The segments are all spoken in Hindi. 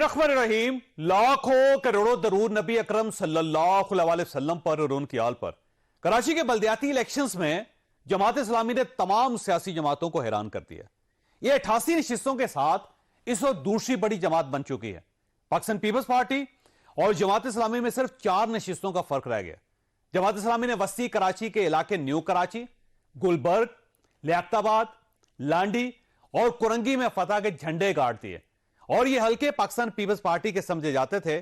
बिस्मिल्लाहिर्रहमानिर्रहीम। लाखों करोड़ों दरूद नबी अकरम सल्लल्लाहु अलैहि वसल्लम पर और उनकी आल पर। कराची के बल्दियाती इलेक्शंस में जमात इस्लामी ने तमाम सियासी जमातों को हैरान कर दिया। यह 88 नशिस्तों के साथ इस वक्त दूसरी बड़ी जमात बन चुकी है। पाकिस्तान पीपल्स पार्टी और जमात इस्लामी में सिर्फ 4 नशिस्तों का फर्क रह गया। जमात इस्लामी ने वस्ती कराची के इलाके न्यू कराची, गुलबर्ग, लियाकताबाद, लांडी और कुरंगी में फतह के झंडे गाड़ दिए और ये हल्के पाकिस्तान पीपल्स पार्टी के समझे जाते थे,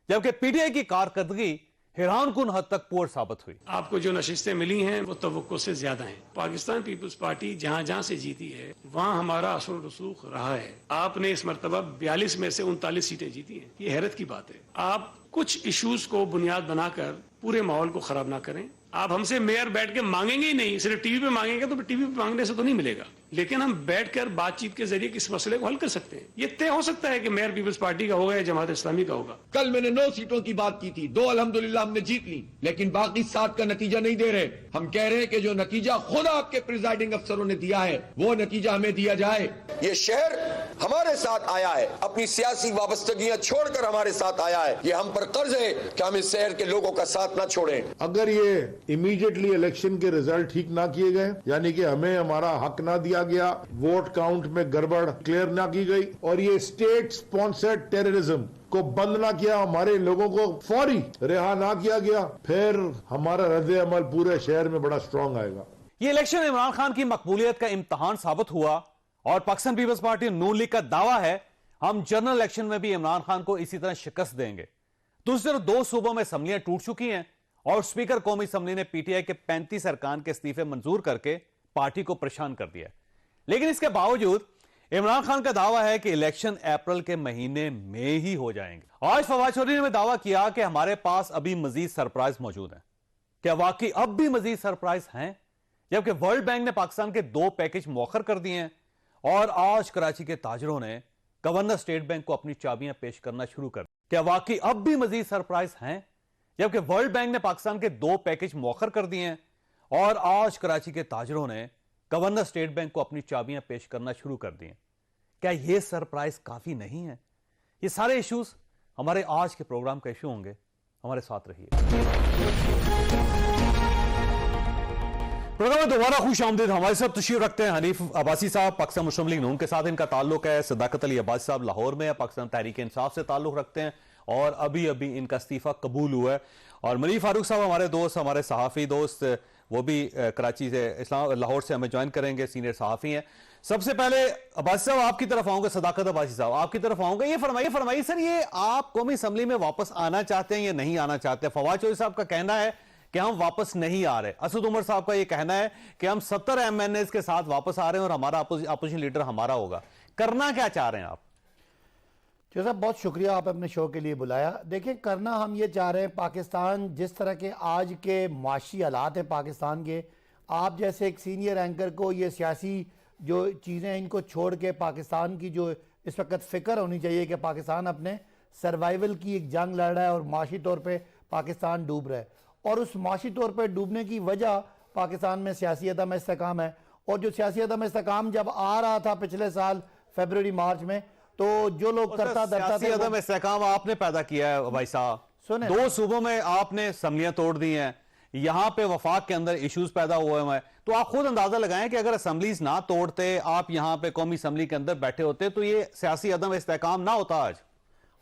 जबकि पीटीआई की कारकर्दगी हैरानकुन हद तक पुअर साबित हुई। आपको जो नशिस्तें मिली हैं वो तवक्को से ज्यादा हैं। पाकिस्तान पीपल्स पार्टी जहां जहां से जीती है वहां हमारा असर रसूख रहा है। आपने इस मरतबा 42 में से 39 सीटें जीती हैं, ये हैरत की बात है। आप कुछ इश्यूज को बुनियाद बनाकर पूरे माहौल को खराब ना करें। आप हमसे मेयर बैठ के मांगेंगे ही नहीं, सिर्फ टीवी पे मांगेंगे तो टीवी पे मांगने से तो नहीं मिलेगा, लेकिन हम बैठकर बातचीत के जरिए किस मसले को हल कर सकते हैं। ये तय हो सकता है कि मेयर पीपल्स पार्टी का होगा या जमात इस्लामी का होगा। कल मैंने 9 सीटों की बात की थी, 2 अल्हम्दुलिल्लाह हमने जीत ली, लेकिन बाकी 7 का नतीजा नहीं दे रहे। हम कह रहे हैं कि जो नतीजा खुद आपके प्रिजाइडिंग अफसरों ने दिया है वो नतीजा हमें दिया जाए। ये शहर हमारे साथ आया है, अपनी सियासी वाबस्तगियां छोड़कर हमारे साथ आया है। ये हम पर कर्ज है कि हम इस शहर के लोगों का साथ ना छोड़ें। अगर ये इमीडिएटली इलेक्शन के रिजल्ट ठीक ना किए गए, यानी कि हमें हमारा हक ना दिया गया, वोट काउंट में गड़बड़ क्लियर ना की गई और ये स्टेट स्पॉन्सर्ड टेररिज्म को बंद ना किया, हमारे लोगों को फौरी रिहा ना किया गया, फिर हमारा रद्द अमल पूरे शहर में बड़ा स्ट्रांग आएगा। ये इलेक्शन इमरान खान की मकबूलियत का इम्तहान साबित हुआ और पाकिस्तान पीपल्स पार्टी नून लीग का दावा है हम जनरल इलेक्शन में भी इमरान खान को इसी तरह शिकस्त देंगे। दूसरी तरफ 2 सूबों में असम्बलियां टूट चुकी हैं और स्पीकर कौमी असम्बली ने पीटीआई के 35 अरकान के इस्तीफे मंजूर करके पार्टी को परेशान कर दिया। लेकिन इसके बावजूद इमरान खान का दावा है कि इलेक्शन अप्रैल के महीने में ही हो जाएंगे। आज फवाद चौधरी ने दावा किया कि हमारे पास अभी मजीद सरप्राइज मौजूद हैं। क्या वाकई अब भी मजीद सरप्राइज हैं? जबकि वर्ल्ड बैंक ने पाकिस्तान के 2 पैकेज मौखर कर दिए हैं और आज कराची के ताजरों ने गवर्नर स्टेट बैंक को अपनी चाबियां पेश करना शुरू कर दी। क्या वाकई अब भी मजीद सरप्राइज हैं? जबकि वर्ल्ड बैंक ने पाकिस्तान के 2 पैकेज मौखर कर दिए हैं और आज कराची के ताजरों ने गवर्नर स्टेट बैंक को अपनी चाबियां पेश करना शुरू कर दी हैं। क्या यह सरप्राइज काफी नहीं है? ये सारे इश्यूज हमारे आज के प्रोग्राम का इशू होंगे। हमारे साथ रहिए। प्रोग्राम में दोबारा खुश आमदीद। हमारे साथ तशरीफ रखते हैं हनीफ अब्बासी साहब, पाकिस्तान मुस्लिम लीग नून के साथ इनका ताल्लुक है। सदाकत अली अब्बासी साहब लाहौर में है, पाकिस्तान तहरीक इंसाफ से ताल्लुक रखते हैं और अभी अभी इनका इस्तीफा कबूल हुआ है। और मनीर फारूक साहब हमारे दोस्त, हमारे सहाफ़ी दोस्त, वो भी कराची से, इस्लाम लाहौर से हमें ज्वाइन करेंगे, सीनियर सहाफ़ी हैं। सबसे पहले अब्बासी साहब आपकी तरफ आऊंगा, सदाकत अब्बासी साहब आपकी तरफ आऊंगा। ये फरमाइए सर, ये आप कौमी असम्बली में वापस आना चाहते हैं या नहीं आना चाहते? फवाद चौधरी साहब का कहना है कि हम वापस नहीं आ रहे। असद उमर साहब का ये कहना है कि हम 70 MNAs के साथ वापस आ रहे हैं और हमारा अपोजिशन लीडर हमारा होगा। करना क्या चाह रहे हैं आप? जो साहब बहुत शुक्रिया, आप अपने शो के लिए बुलाया। देखिए, करना हम ये चाह रहे हैं, पाकिस्तान जिस तरह के आज के माशी हालात हैं पाकिस्तान के, आप जैसे एक सीनियर एंकर को ये सियासी जो चीज़ें हैं इनको छोड़ के पाकिस्तान की जो इस वक्त फ़िक्र होनी चाहिए कि पाकिस्तान अपने सर्वाइवल की एक जंग लड़ रहा है और माशी तौर पे पाकिस्तान डूब रहा है। और उस माशी तौर पे डूबने की वजह पाकिस्तान में सियासी अदम इस्तेकाम है। और जो सियासी अदम इस्तेकाम जब आ रहा था पिछले साल फरवरी मार्च में, तो जो लोग करता धरता थे, अदम इस्तेकाम आपने पैदा किया है भाई साहब। सुने, 2 सूबों में आपने असम्बलियां तोड़ दी हैं, यहां पे वफाक के अंदर इश्यूज पैदा हुए हैं। तो आप खुद अंदाजा लगाएं कि अगर असम्बलीज ना तोड़ते, आप यहां पे कौमी असम्बली के अंदर बैठे होते, तो ये सियासी अदम इस्तेकाम ना होता आज।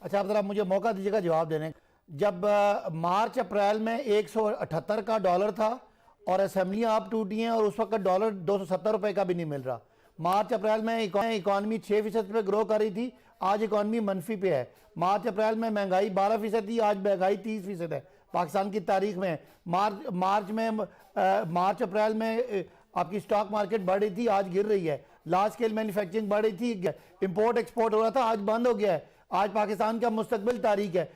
अच्छा, आप जरा मुझे मौका दीजिएगा जवाब देने। जब मार्च अप्रैल में 178 का डॉलर था और असम्बलियां आप टूटी हैं और उस वक्त डॉलर 270 रुपए का भी नहीं मिल रहा। मार्च अप्रैल में इकॉनमी 6% पे ग्रो कर रही थी, आज इकॉनमी मनफी पे है। मार्च अप्रैल में महंगाई 12% थी, आज महंगाई 30% है पाकिस्तान की तारीख में। मार्च अप्रैल में आपकी स्टॉक मार्केट बढ़ रही थी, आज गिर रही है। लार्ज स्केल मैन्युफैक्चरिंग बढ़ रही थी, इंपोर्ट एक्सपोर्ट हो रहा था, आज बंद हो गया है। आज पाकिस्तान का मुस्तकबिल तारीख है।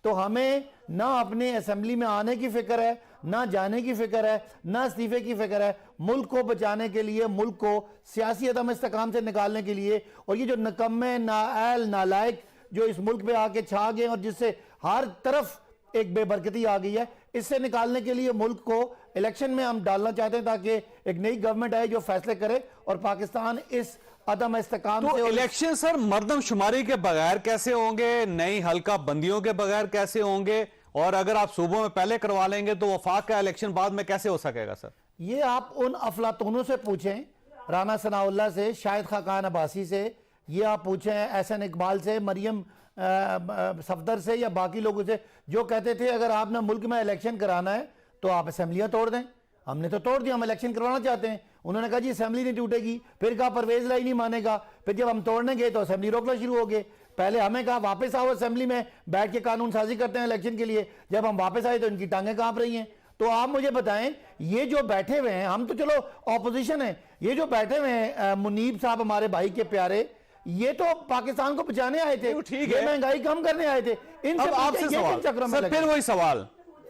तो हमें ना अपने असेंबली में आने की फिक्र है, ना जाने की फिक्र है, ना इस्तीफे की फिक्र है। मुल्क को बचाने के लिए, मुल्क को सियासी अदम इस्तेकाम से निकालने के लिए, और ये जो निकम्मे नाअहल नालायक जो इस मुल्क पे आके छा गए और जिससे हर तरफ एक बेबरकती आ गई है, इससे निकालने के लिए मुल्क को इलेक्शन में हम डालना चाहते हैं ताकि एक नई गवर्नमेंट आए जो फैसले करे और पाकिस्तान इस अदम इस्तेकाम तो से। इलेक्शन सर मर्दमशुमारी के बगैर कैसे होंगे, नई हल्का बंदियों के बगैर कैसे होंगे, और अगर आप सूबों में पहले करवा लेंगे तो वफाक का इलेक्शन बाद में कैसे हो सकेगा सर? ये आप उन अफलातूनों से पूछें, राना सनाउल्लाह से, शाहिद खाकान अब्बासी से, ये आप पूछें एहसन इकबाल से, मरियम सफदर से, या बाकी लोगों से जो कहते थे अगर आपने मुल्क में इलेक्शन कराना है तो आप असेंबलियां तोड़ दें। हमने तो तोड़ दिया, हम इलेक्शन करवाना चाहते हैं। उन्होंने कहा जी असेंबली नहीं टूटेगी, फिर कहा परवेज लाई नहीं मानेगा, फिर जब हम तोड़ने गए तो असेंबली रोकना शुरू हो गए। पहले हमें कहा वापस आओ असेंबली में बैठ के कानून साजी करते हैं इलेक्शन के लिए, जब हम वापस आए तो इनकी टांगें कांप रही हैं। तो आप मुझे बताएं, ये जो बैठे हुए हैं, हम तो चलो ऑपोजिशन है, ये जो बैठे हुए हैं मुनीब साहब हमारे भाई के प्यारे, ये तो पाकिस्तान को बचाने आए थे, ठीक ये है, महंगाई कम करने आए थे। अब आपसे सवाल सर,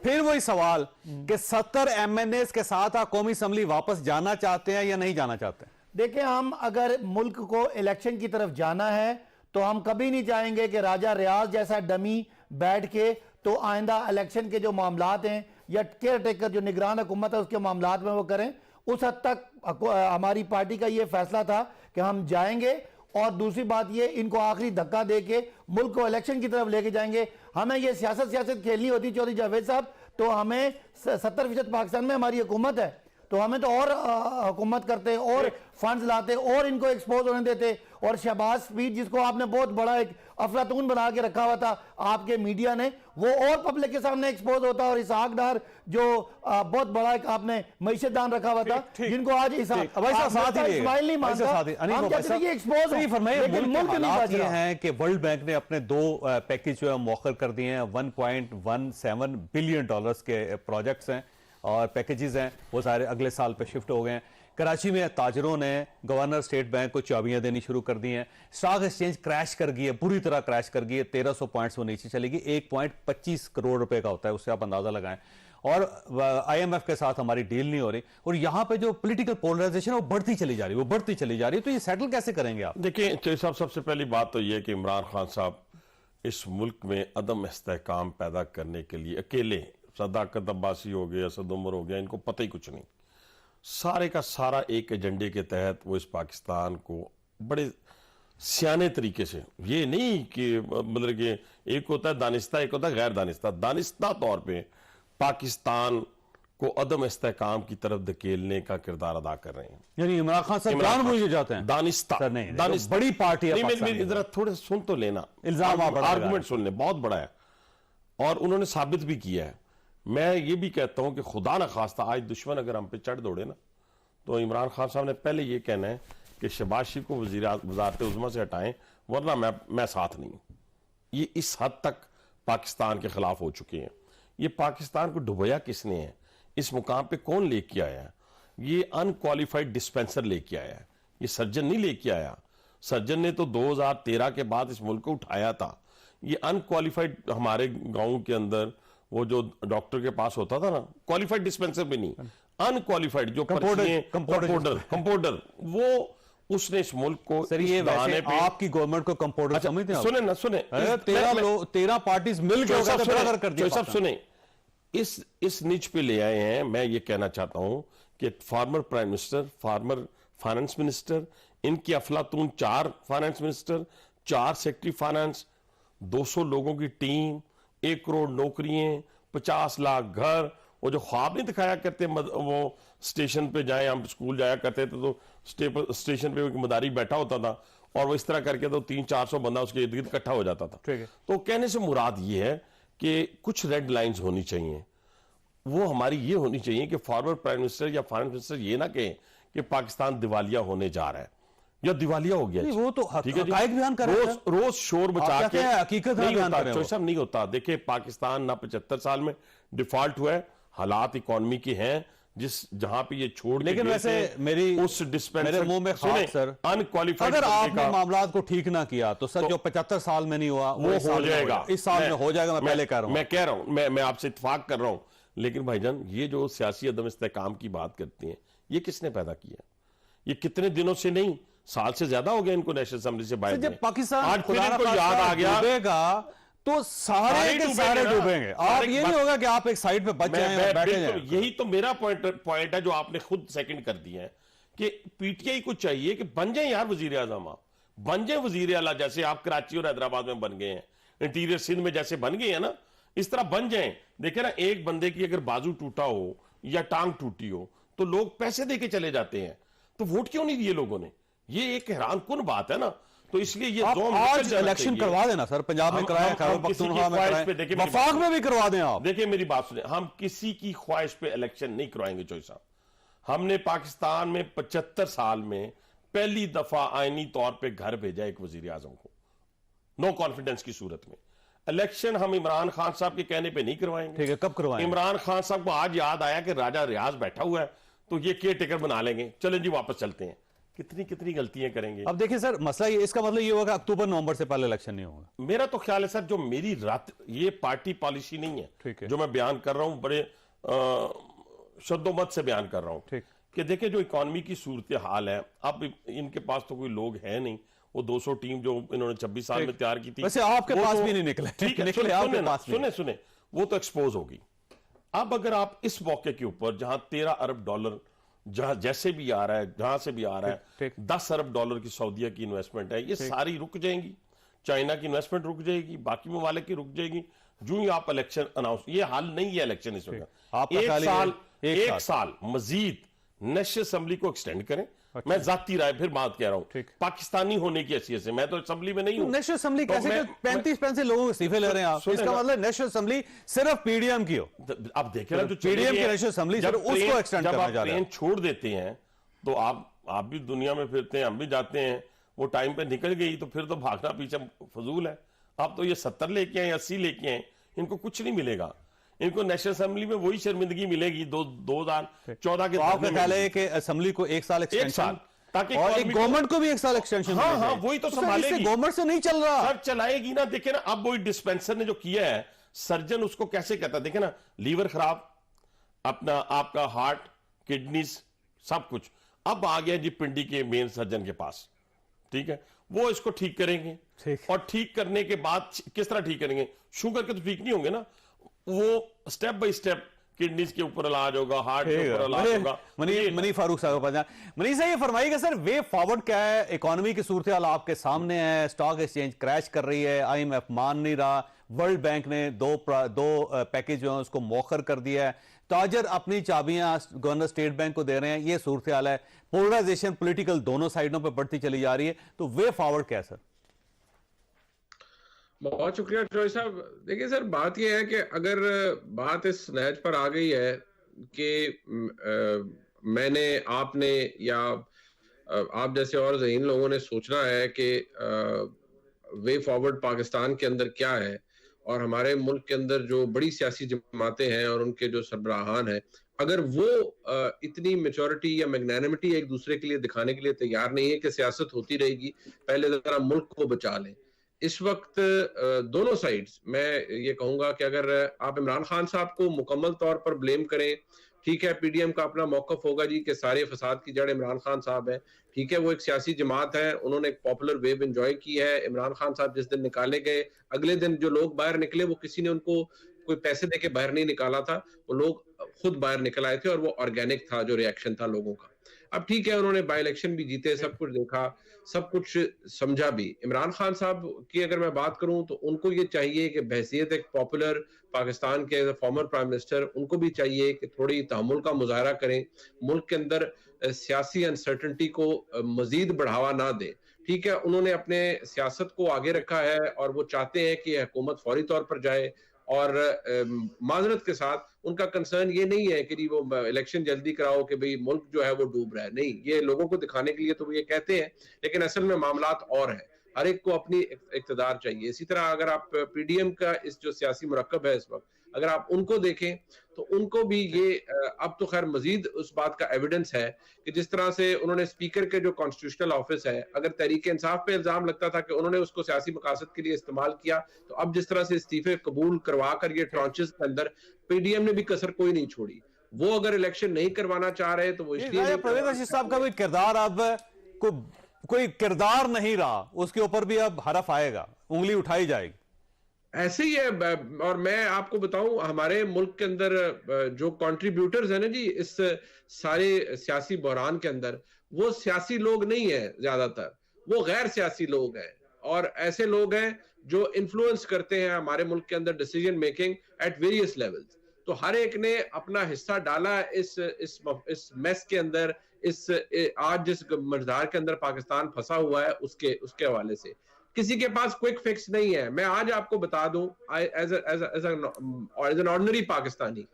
फिर वही सवाल कि 70 MNAs के साथ आप कौमी असेंबली वापस जाना चाहते हैं या नहीं जाना चाहते हैं? देखिए, हम अगर मुल्क को इलेक्शन की तरफ जाना है तो हम कभी नहीं चाहेंगे कि राजा रियाज जैसा डमी बैठ के तो आइंदा इलेक्शन के जो मामलात हैं या केयर टेकर जो निगरान हुकूमत है उसके मामलात में वो करें। उस हद तक हमारी पार्टी का ये फैसला था कि हम जाएंगे, और दूसरी बात ये, इनको आखिरी धक्का देके मुल्क को इलेक्शन की तरफ लेके जाएंगे। हमें ये सियासत खेलनी होती चौधरी जावेद साहब, तो हमें 70% पाकिस्तान में हमारी हुकूमत है, तो हमें तो और हुकूमत करते और फंड्स लाते और इनको एक्सपोज होने देते। और शहबाज स्पीच जिसको आपने बहुत बड़ा एक अफलातून बना के रखा हुआ था आपके मीडिया ने, वो और पब्लिक के सामने एक्सपोज होता। और इसहाक डार जो बहुत बड़ा एक आपने मईशतदान रखा हुआ था, जिनको आज इस्माइल नहीं मानता, हम कहते हैं ये एक्सपोज है, लेकिन मुल्क नहीं बच रहा है कि वर्ल्ड बैंक ने अपने 2 पैकेज जो है मौखर कर दिए हैं। $1.17 बिलियन के प्रोजेक्ट्स हैं और पैकेजेस हैं, वो सारे अगले साल पे शिफ्ट हो गए हैं। कराची में ताजरों ने गवर्नर स्टेट बैंक को चाबियां देनी शुरू कर दी हैं। स्टॉक एक्सचेंज क्रैश कर गई है, बुरी तरह क्रैश कर गई है, 1300 पॉइंट्स वो नीचे चलेगी। 1.25 करोड़ रुपए का होता है, उससे आप अंदाजा लगाएं। और IMF के साथ हमारी डील नहीं हो रही, और यहां पे जो पॉलिटिकल पोलराइजेशन है वो बढ़ती चली जा रही है, तो ये सेटल कैसे करेंगे आप? देखिए चौधरी साहब, सबसे पहली बात तो ये कि इमरान खान साहब इस मुल्क में अदम इस्तेहकाम पैदा करने के लिए अकेले, सदाकत अब्बासी हो गया, असद उमर हो गया, इनको पता ही कुछ नहीं। सारे का सारा एक एजेंडे के तहत वो इस पाकिस्तान को बड़े सियाने तरीके से, ये नहीं कि मतलब कि एक होता है दानिस्ता, एक होता है गैर दानिस्ता, दानिस्ता तौर पे पाकिस्तान को अदम इस्तेहकाम की तरफ धकेलने का किरदार अदा कर रहे हैं। यानी इमरान खान साहब जानबूझ जाते हैं दानिस्ता, दानिस्ता बड़ी पार्टी है, इधर थोड़े सुन तो लेना, इल्जाम आर्गुमेंट सुन ले, बहुत बड़ा है और उन्होंने साबित भी किया है। मैं ये भी कहता हूं कि खुदा ना खास्ता आज दुश्मन अगर हम पे चढ़ दौड़े ना, तो इमरान खान साहब ने पहले ये कहना है कि शहबाज शरीफ को वज़ारत उज़्मा से हटाएं, वरना मैं साथ नहीं। ये इस हद तक पाकिस्तान के खिलाफ हो चुके हैं। ये पाकिस्तान को डुबोया किसने है, इस मुकाम पे कौन लेके आया है? ये अनक्वालिफाइड डिस्पेंसर लेके आया है, ये सर्जन नहीं लेके आया। सर्जन ने तो 2013 के बाद इस मुल्क को उठाया था। ये अनक्वालिफाइड, हमारे गाँव के अंदर वो जो डॉक्टर के पास होता था ना, क्वालिफाइड डिस्पेंसर भी नहीं, अनक्वालिफाइड जो कंपाउंडर, वो उसने इस मुल्क को सर, ये वैसे आपकी गवर्नमेंट को कंपाउंडर समझते हैं? सुने ना, सुने, 13 पार्टीज मिलकर कर दिया। सब सुने, इस नीच पे ले आए हैं। मैं ये कहना चाहता हूं कि former prime minister, former finance minister, इनकी अफलातून 4 फाइनेंस मिनिस्टर, 4 सेक्रेटरी फाइनेंस, 200 लोगों की टीम, 1 करोड़ नौकरियां, 50 लाख घर। वो जो ख्वाब नहीं दिखाया करते, वो स्टेशन पे जाए, हम स्कूल जाया करते थे तो स्टेशन पे एक मदारी बैठा होता था और वो इस तरह करके तो 300-400 बंदा उसके इर्द गिर्द इकट्ठा हो जाता था। तो कहने से मुराद ये है कि कुछ रेड लाइंस होनी चाहिए। वो हमारी ये होनी चाहिए कि फॉर्मर प्राइम मिनिस्टर या फाइनेंस मिनिस्टर ये ना कहें कि पाकिस्तान दिवालिया होने जा रहा है या दिवालिया हो गया। वो तो हकीकत बयान कर रहे हैं, रोज शोर बचा के हकीकत नहीं होता, नहीं होता। देखिए पाकिस्तान ना 75 साल में डिफॉल्ट हुआ है, हालात इकोनॉमी के हैं जहां पे ये छोड़, लेकिन वैसे मेरी उस डिस्पेंसर मुंह में खाक सर, अनक्वालिफाइड, अगर आपने मामलात को ठीक ना किया तो सर जो 75 साल में नहीं हुआ वो हो जाएगा, इस साल में हो जाएगा। मैं पहले कह रहा हूं, मैं कह रहा हूं, मैं आपसे इत्तेफाक कर रहा हूं। लेकिन भाईजान, ये जो सियासी अदम इस्तेहकाम की बात करती हैं, ये किसने पैदा किया? ये कितने दिनों से नहीं, साल से ज्यादा हो गया इनको नेशनल असेंबली से बाहर। जब पाकिस्तान आज फिर इनको याद आ गया तो सारे के सारे डूबेंगे। आप ये नहीं होगा कि आप एक साइड पे बच जाएं, बैठे जाएं। यही तो मेरा पॉइंट है जो आपने खुद सेकंड कर दिया है कि पीटीआई को चाहिए कि बन जाए यार वजीर आजम, आप बन जाए वजीर आला, जैसे आप कराची और हैदराबाद में बन गए हैं, इंटीरियर सिंध में जैसे बन गए हैं ना, इस तरह बन जाएं। देखे ना, एक बंदे की अगर बाजू टूटा हो या टांग टूटी हो तो लोग पैसे देके चले जाते हैं, तो वोट क्यों नहीं दिए लोगों ने? ये एक हैरान कुन बात है ना। तो इसलिए ये आप आज इलेक्शन करवा देना सर, पंजाब में कराया, खैबर पख्तूनख्वा में कराया, वफाक में भी करवा दें आप। देखिए मेरी बात सुने, हम किसी की ख्वाहिश पे इलेक्शन नहीं करवाएंगे चौधरी साहब। हमने पाकिस्तान में 75 साल में पहली दफा आईनी तौर पे घर भेजा एक वजीर आजम को, नो कॉन्फिडेंस की सूरत में। इलेक्शन हम इमरान खान साहब के कहने पे नहीं करवाएंगे। ठीक है, कब करवाएंगे? इमरान खान साहब को आज याद आया कि राजा रियाज बैठा हुआ है तो ये केयर टेकर बना लेंगे, चलें जी वापस चलते हैं। कितनी कितनी गलतियां करेंगे। अब देखिए सर, मसला ये, इसका मतलब ये होगा अक्टूबर नवंबर से पहले इलेक्शन नहीं होगा। मेरा तो ख्याल है सर, जो मेरी रात, ये पार्टी पॉलिसी नहीं है, ठीक है, जो मैं बयान कर रहा हूं, बड़े शब्दोमत से बयान कर रहा हूं, ठीक, कि देखिए जो इकोनॉमी की सूरत हाल है, अब इनके पास तो कोई लोग है नहीं, वो 200 टीम जो इन्होंने 26 साल में तैयार की थी, वैसे आपके पास भी नहीं निकले। ठीक है, निकले आपके पास। सुने, वो तो एक्सपोज होगी। अब अगर आप इस मौके के ऊपर जहां 13 अरब डॉलर जहां जैसे भी आ रहा है, जहां से भी आ रहा है, 10 अरब डॉलर की सऊदीया की इन्वेस्टमेंट है, ये सारी रुक जाएंगी। चाइना की इन्वेस्टमेट रुक जाएगी, बाकी ममालिक की रुक जाएगी। जो ही आप इलेक्शन अनाउंस, ये हाल नहीं है इलेक्शन इस वक्त, एक साल मजीद नेशनल असेंबली को एक्सटेंड करें। मैं जाती राय फिर बात कह रहा हूं, पाकिस्तानी होने की हैसियत से, मैं तो असेंबली में नहीं हूं। नेशनल असेंबली कैसे 35 लोगों के इस्तीफे ले रहे हैं आप? इसका मतलब नेशनल असेंबली सिर्फ पीडीएम की हो। अब देखें ना, जो पीडीएम की नेशनल असेंबली उसको एक्सटेंड करना चाह रहे हैं। ट्रेन छोड़ देते हैं तो आप भी दुनिया में फिरते हैं, हम भी जाते हैं, वो टाइम पे निकल गई तो फिर तो भागना पीछे फजूल है। आप तो ये 70 लेके आए, 80 लेके आए, इनको कुछ नहीं मिलेगा। इनको नेशनल असेंबली में वही शर्मिंदगी मिलेगी 2014 के। आपका ख्याल है कि असेंबली को एक साल एक्सटेंशन, ताकि गवर्नमेंट को भी एक साल एक्सटेंशन। हाँ, वही तो संभालेगी। गवर्नमेंट से नहीं चल रहा सर, चलाएगी ना। देखे ना, अब वही डिस्पेंसर ने जो किया है, सर्जन उसको कैसे कहता है, देखे ना, लीवर खराब, अपना आपका हार्ट, किडनीज, सब कुछ अब आ गया जी पिंडी के मेन सर्जन के पास। ठीक है, वो इसको ठीक करेंगे, और ठीक करने के बाद किस तरह ठीक करेंगे? शुगर के तो ठीक नहीं होंगे ना, वो स्टेप बाय स्टेप किडनीज के ऊपर इलाज होगा, हार्ट के ऊपर इलाज होगा। मनी फारूक साहब, मनी साहब ये फरमाइएगा सर, वे फॉरवर्ड क्या है? इकोनॉमी की सूरत हाल आपके सामने है, स्टॉक एक्सचेंज क्रैश कर रही है, IMF मान नहीं रहा, वर्ल्ड बैंक ने दो पैकेज जो है उसको मौखर कर दिया है, ताजर अपनी चाबियां गवर्नर स्टेट बैंक को दे रहे हैं, ये सूरत हाल है। पोलराइजेशन पॉलिटिकल दोनों साइडों पर बढ़ती चली जा रही है, तो वे फॉरवर्ड क्या है सर? बहुत शुक्रिया चौधरी साहब। देखिए सर, बात यह है कि अगर बात इस नहज पर आ गई है कि मैंने, आपने या आप जैसे और ज़हीन लोगों ने सोचना है कि वे फॉरवर्ड पाकिस्तान के अंदर क्या है, और हमारे मुल्क के अंदर जो बड़ी सियासी जमातें हैं और उनके जो सरबराहान हैं, अगर वो इतनी मैच्योरिटी या मैग्नानिमिटी एक दूसरे के लिए दिखाने के लिए तैयार नहीं है कि सियासत होती रहेगी, पहले जरा मुल्क को बचा लें। इस वक्त दोनों साइड्स, मैं ये कहूंगा कि अगर आप इमरान खान साहब को मुकम्मल तौर पर ब्लेम करें, ठीक है, पीडीएम का अपना मौकफ होगा जी कि सारे फसाद की जड़ इमरान खान साहब है, ठीक है, वो एक सियासी जमात है, उन्होंने एक पॉपुलर वेव एंजॉय की है। इमरान खान साहब जिस दिन निकाले गए, अगले दिन जो लोग बाहर निकले, वो किसी ने उनको कोई पैसे देके बाहर नहीं निकाला था, वो लोग खुद बाहर निकल आए थे, और वो ऑर्गेनिक था जो रिएक्शन था लोगों का। अब ठीक है, उन्होंने बाई इलेक्शन भी जीते, सब कुछ देखा, सब कुछ समझा भी। इमरान खान साहब की अगर मैं बात करूं तो उनको ये चाहिए कि बहैसियत एक पॉपुलर पाकिस्तान के फॉर्मर प्राइम मिनिस्टर, उनको भी चाहिए कि थोड़ी तहम्मुल का मुजाहरा करें, मुल्क के अंदर सियासी अनसर्टेनिटी को मजीद बढ़ावा ना दें। ठीक है, उन्होंने अपने सियासत को आगे रखा है और वो चाहते हैं कि हुकूमत फौरी तौर पर जाए, और माजरत के साथ उनका कंसर्न ये नहीं है कि वो इलेक्शन जल्दी कराओ कि भाई मुल्क जो है वो डूब रहा है, नहीं, ये लोगों को दिखाने के लिए तो ये कहते हैं, लेकिन असल में मामलात और है। हर एक को अपनी इक़्तिदार चाहिए। इसी तरह अगर आप पीडीएम का इस जो सियासी मुरक्कब है इस वक्त, अगर आप उनको देखें तो उनको भी ये अब तो खैर मजीद उस बात का एविडेंस है कि जिस तरह से उन्होंने स्पीकर के जो कॉन्स्टिट्यूशनल ऑफिस है, अगर तहरीक इंसाफ पे इल्जाम लगता था कि उन्होंने उसको सियासी मकासद के लिए इस्तेमाल किया, तो अब जिस तरह से इस्तीफे कबूल करवा कर ये ट्रांचेस के अंदर पीडीएम ने भी कसर कोई नहीं छोड़ी। वो अगर इलेक्शन नहीं करवाना चाह रहे तो वो इसलिए परवेज रशीद साहब का भी किरदार अब कोई किरदार नहीं रहा, उसके ऊपर भी अब हरफ आएगा, उंगली उठाई जाएगी। ऐसे ही है। और मैं आपको बताऊं, हमारे मुल्क के अंदर जो कंट्रीब्यूटर्स हैं ना जी इस सारे सियासी बहरान के अंदर, वो सियासी लोग नहीं है ज्यादातर, वो गैर सियासी लोग हैं, और ऐसे लोग हैं जो इन्फ्लुएंस करते हैं हमारे मुल्क के अंदर decision making at various levels. तो हर एक ने अपना हिस्सा डाला इस मेस के अंदर, आज जिस मझधार के अंदर पाकिस्तान फंसा हुआ है उसके हवाले से। किसी के पास क्विक फिक्स नहीं है। मैं आज आपको बता दूं एज एन ऑर्डिनरी पाकिस्तानी